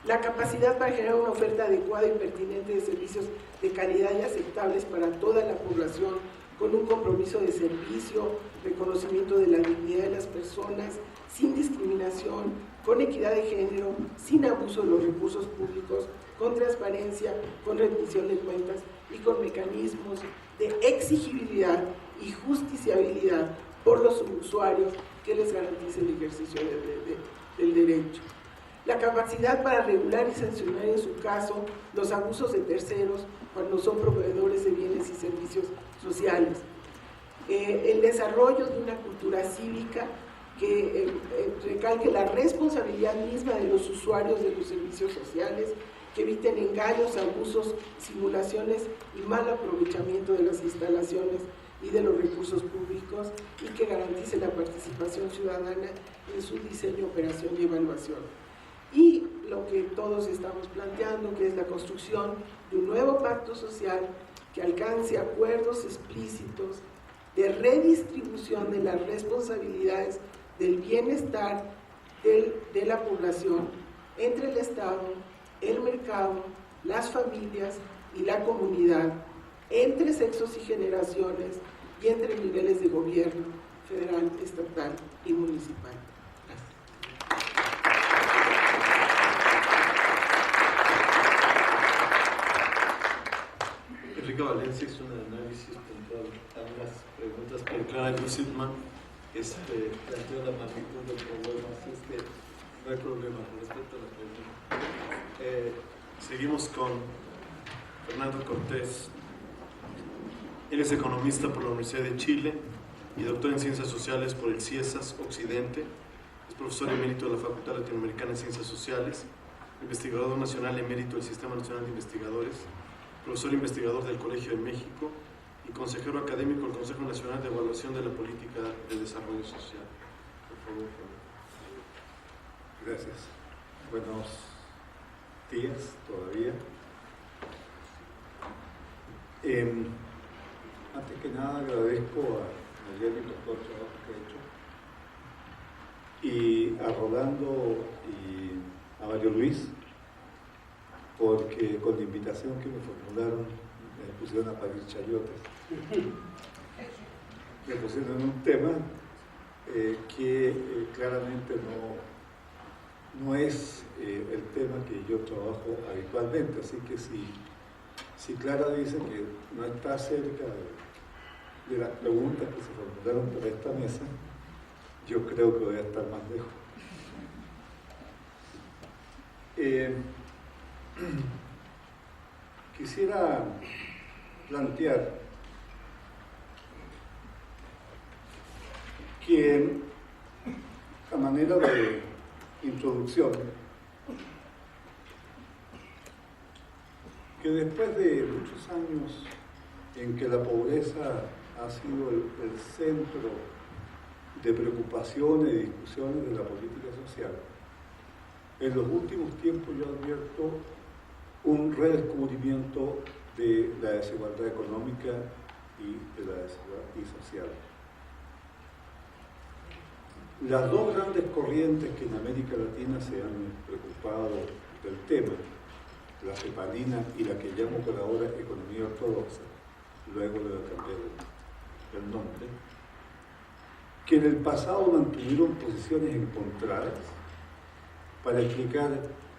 La capacidad para generar una oferta adecuada y pertinente de servicios de calidad y aceptables para toda la población, con un compromiso de servicio, reconocimiento de la dignidad de las personas, sin discriminación, con equidad de género, sin abuso de los recursos públicos, con transparencia, con rendición de cuentas y con mecanismos de exigibilidad y justiciabilidad por los usuarios que les garantice el ejercicio del derecho. La capacidad para regular y sancionar en su caso los abusos de terceros cuando son proveedores de bienes y servicios sociales. El desarrollo de una cultura cívica que recalque la responsabilidad misma de los usuarios de los servicios sociales, que eviten engaños, abusos, simulaciones y mal aprovechamiento de las instalaciones y de los recursos públicos, y que garantice la participación ciudadana en su diseño, operación y evaluación. Y lo que todos estamos planteando, que es la construcción de un nuevo pacto social que alcance acuerdos explícitos de redistribución de las responsabilidades del bienestar de la población entre el Estado, el mercado, las familias y la comunidad, entre sexos y generaciones y entre niveles de gobierno, federal, estatal y municipal. Enrique Valencia hizo un análisis puntual a unas preguntas que Clara Yusilman planteó la magnitud del problema, así es que no hay problema con respecto a la pregunta. Seguimos con Fernando Cortés. Él es economista por la Universidad de Chile y doctor en Ciencias Sociales por el CIESAS Occidente. Es profesor emérito de la Facultad Latinoamericana de Ciencias Sociales, investigador nacional emérito del Sistema Nacional de Investigadores, profesor investigador del Colegio de México y consejero académico del Consejo Nacional de Evaluación de la Política de Desarrollo Social. Por favor, gracias. Buenos días todavía. Antes que nada agradezco a Nayeli por todo el trabajo que ha hecho y a Rolando y a Mario Luis, porque con la invitación que me formularon me pusieron a parir chayotes. Me pusieron en un tema que claramente no es el tema que yo trabajo habitualmente, así que si Clara dice que no está cerca de las preguntas que se formularon para esta mesa, yo creo que voy a estar más lejos. Quisiera plantear que, a manera de introducción, que después de muchos años en que la pobreza ha sido el centro de preocupaciones y discusiones de la política social, en los últimos tiempos yo advierto un redescubrimiento de la desigualdad económica y de la desigualdad social. Las dos grandes corrientes que en América Latina se han preocupado del tema, la cepalina y la que llamo por ahora economía ortodoxa, luego le voy a cambiar el nombre, que en el pasado mantuvieron posiciones encontradas para explicar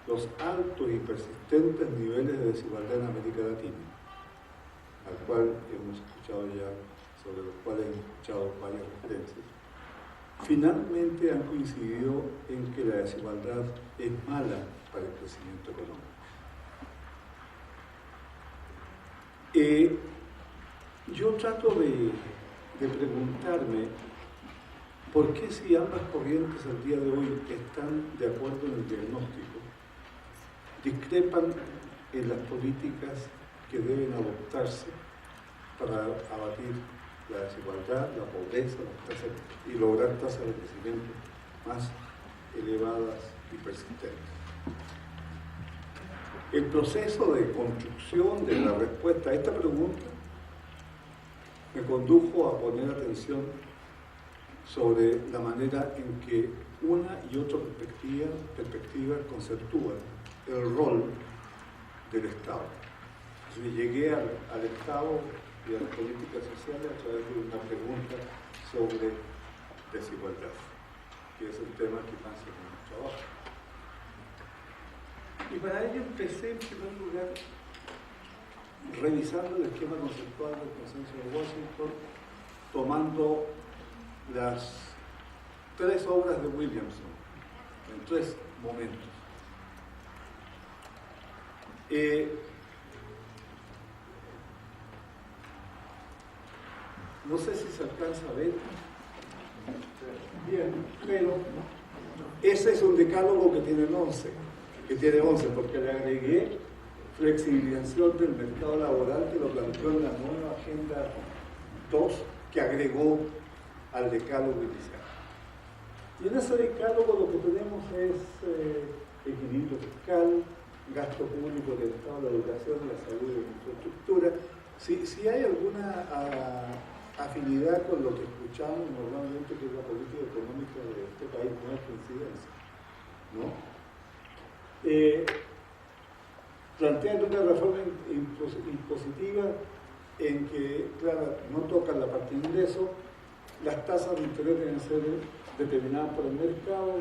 los altos y persistentes niveles de desigualdad en América Latina, al cual hemos escuchado ya, sobre los cuales hemos escuchado varias referencias, finalmente han coincidido en que la desigualdad es mala para el crecimiento económico. Yo trato de preguntarme por qué, si ambas corrientes al día de hoy están de acuerdo en el diagnóstico, discrepan en las políticas que deben adoptarse para abatir la desigualdad, la pobreza, y lograr tasas de crecimiento más elevadas y persistentes. El proceso de construcción de la respuesta a esta pregunta me condujo a poner atención sobre la manera en que una y otra perspectiva conceptúan el rol del Estado. Entonces, llegué al Estado y a las políticas sociales a través de una pregunta sobre desigualdad, que es el tema que más en mi trabajo. Y para ello empecé en primer lugar revisando el esquema conceptual del Consenso de Washington, tomando las tres obras de Williamson en tres momentos. No sé si se alcanza a ver bien, pero ese es un decálogo que tiene 11, porque le agregué flexibilización del mercado laboral, que lo planteó en la nueva Agenda 2, que agregó al decálogo inicial. Y en ese decálogo lo que tenemos es equilibrio fiscal, gasto público del Estado, la educación, la salud y la infraestructura. Si hay alguna afinidad con lo que escuchamos normalmente, que es la política económica de este país, no es coincidencia, ¿no? Planteando una reforma impositiva en que, claro, no tocan la parte de ingreso, las tasas de interés deben ser determinadas por el mercado,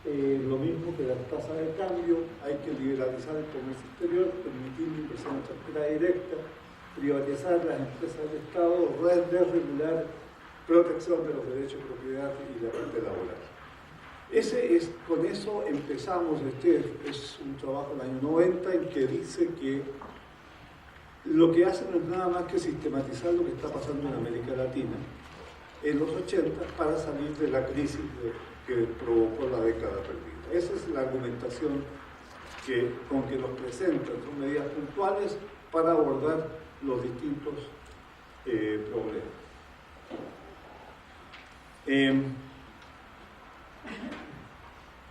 lo mismo que las tasas de cambio, hay que liberalizar el comercio exterior, permitir la inversión extranjera directa, privatizar las empresas del Estado, desregular, protección de los derechos de propiedad y la parte laboral. Con eso empezamos. Este es un trabajo del año 90 en que dice que lo que hace no es nada más que sistematizar lo que está pasando en América Latina en los 80 para salir de la crisis que provocó la década perdida. Esa es la argumentación con que nos presentan. Son medidas puntuales para abordar los distintos problemas.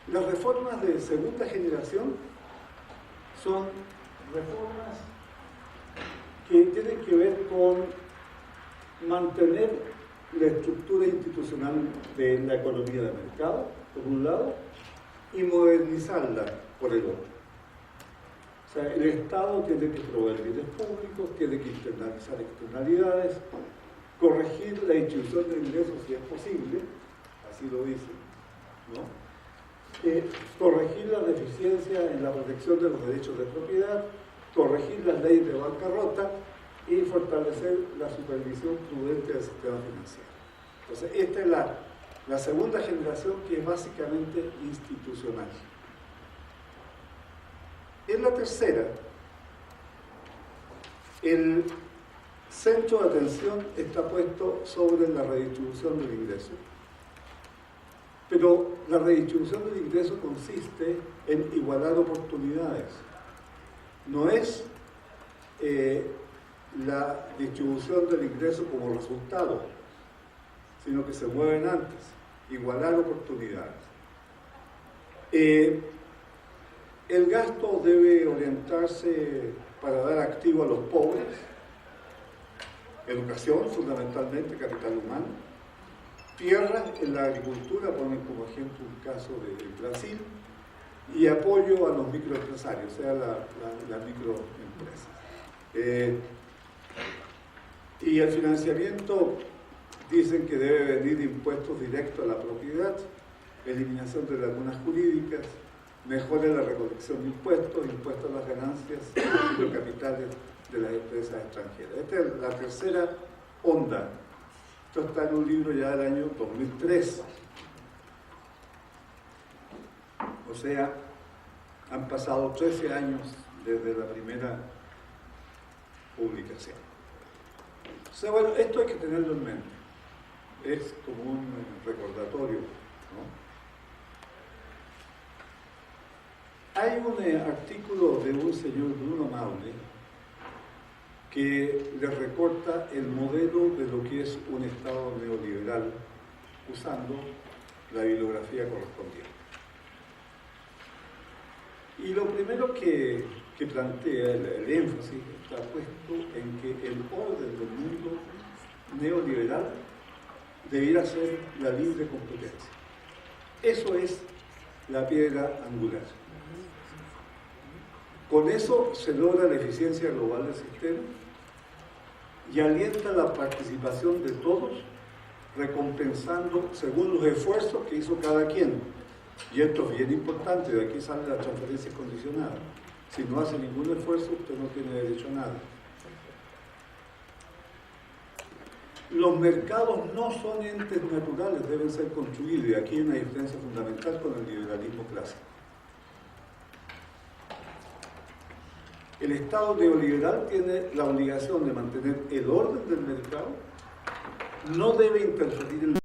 Las reformas de segunda generación son reformas que tienen que ver con mantener la estructura institucional de la economía de mercado, por un lado, y modernizarla por el otro. O sea, el Estado tiene que proveer bienes públicos, tiene que internalizar externalidades, corregir la distribución de ingresos si es posible, así lo dicen, ¿no? Corregir la deficiencia en la protección de los derechos de propiedad, corregir las leyes de bancarrota y fortalecer la supervisión prudente del sistema financiero. Entonces, esta es la segunda generación, que es básicamente institucional. En la tercera, el centro de atención está puesto sobre la redistribución del ingreso. Pero la redistribución del ingreso consiste en igualar oportunidades. No es la distribución del ingreso como resultado, sino que se mueven antes, igualar oportunidades. El gasto debe orientarse para dar activo a los pobres, educación, fundamentalmente capital humano, tierras en la agricultura, ponen como ejemplo un caso de Brasil, y apoyo a los microempresarios, o sea, las microempresas. Y el financiamiento dicen que debe venir de impuestos directos a la propiedad, eliminación de lagunas jurídicas, mejora la recolección de impuestos, impuestos a las ganancias y los capitales de las empresas extranjeras. Esta es la tercera onda. Esto está en un libro ya del año 2003. O sea, han pasado 13 años desde la primera publicación. O sea, bueno, esto hay que tenerlo en mente. Es como un recordatorio, ¿no? Hay un artículo de un señor Bruno Maule que le recorta el modelo de lo que es un Estado neoliberal usando la bibliografía correspondiente. Y lo primero que plantea, el énfasis está puesto en que el orden del mundo neoliberal debiera ser la libre competencia. Eso es la piedra angular. Con eso se logra la eficiencia global del sistema y alienta la participación de todos, recompensando según los esfuerzos que hizo cada quien. Y esto es bien importante, de aquí sale la transferencia condicionada. Si no hace ningún esfuerzo, usted no tiene derecho a nada. Los mercados no son entes naturales, deben ser construidos, y aquí hay una diferencia fundamental con el liberalismo clásico. El Estado neoliberal tiene la obligación de mantener el orden del mercado, no debe interferir en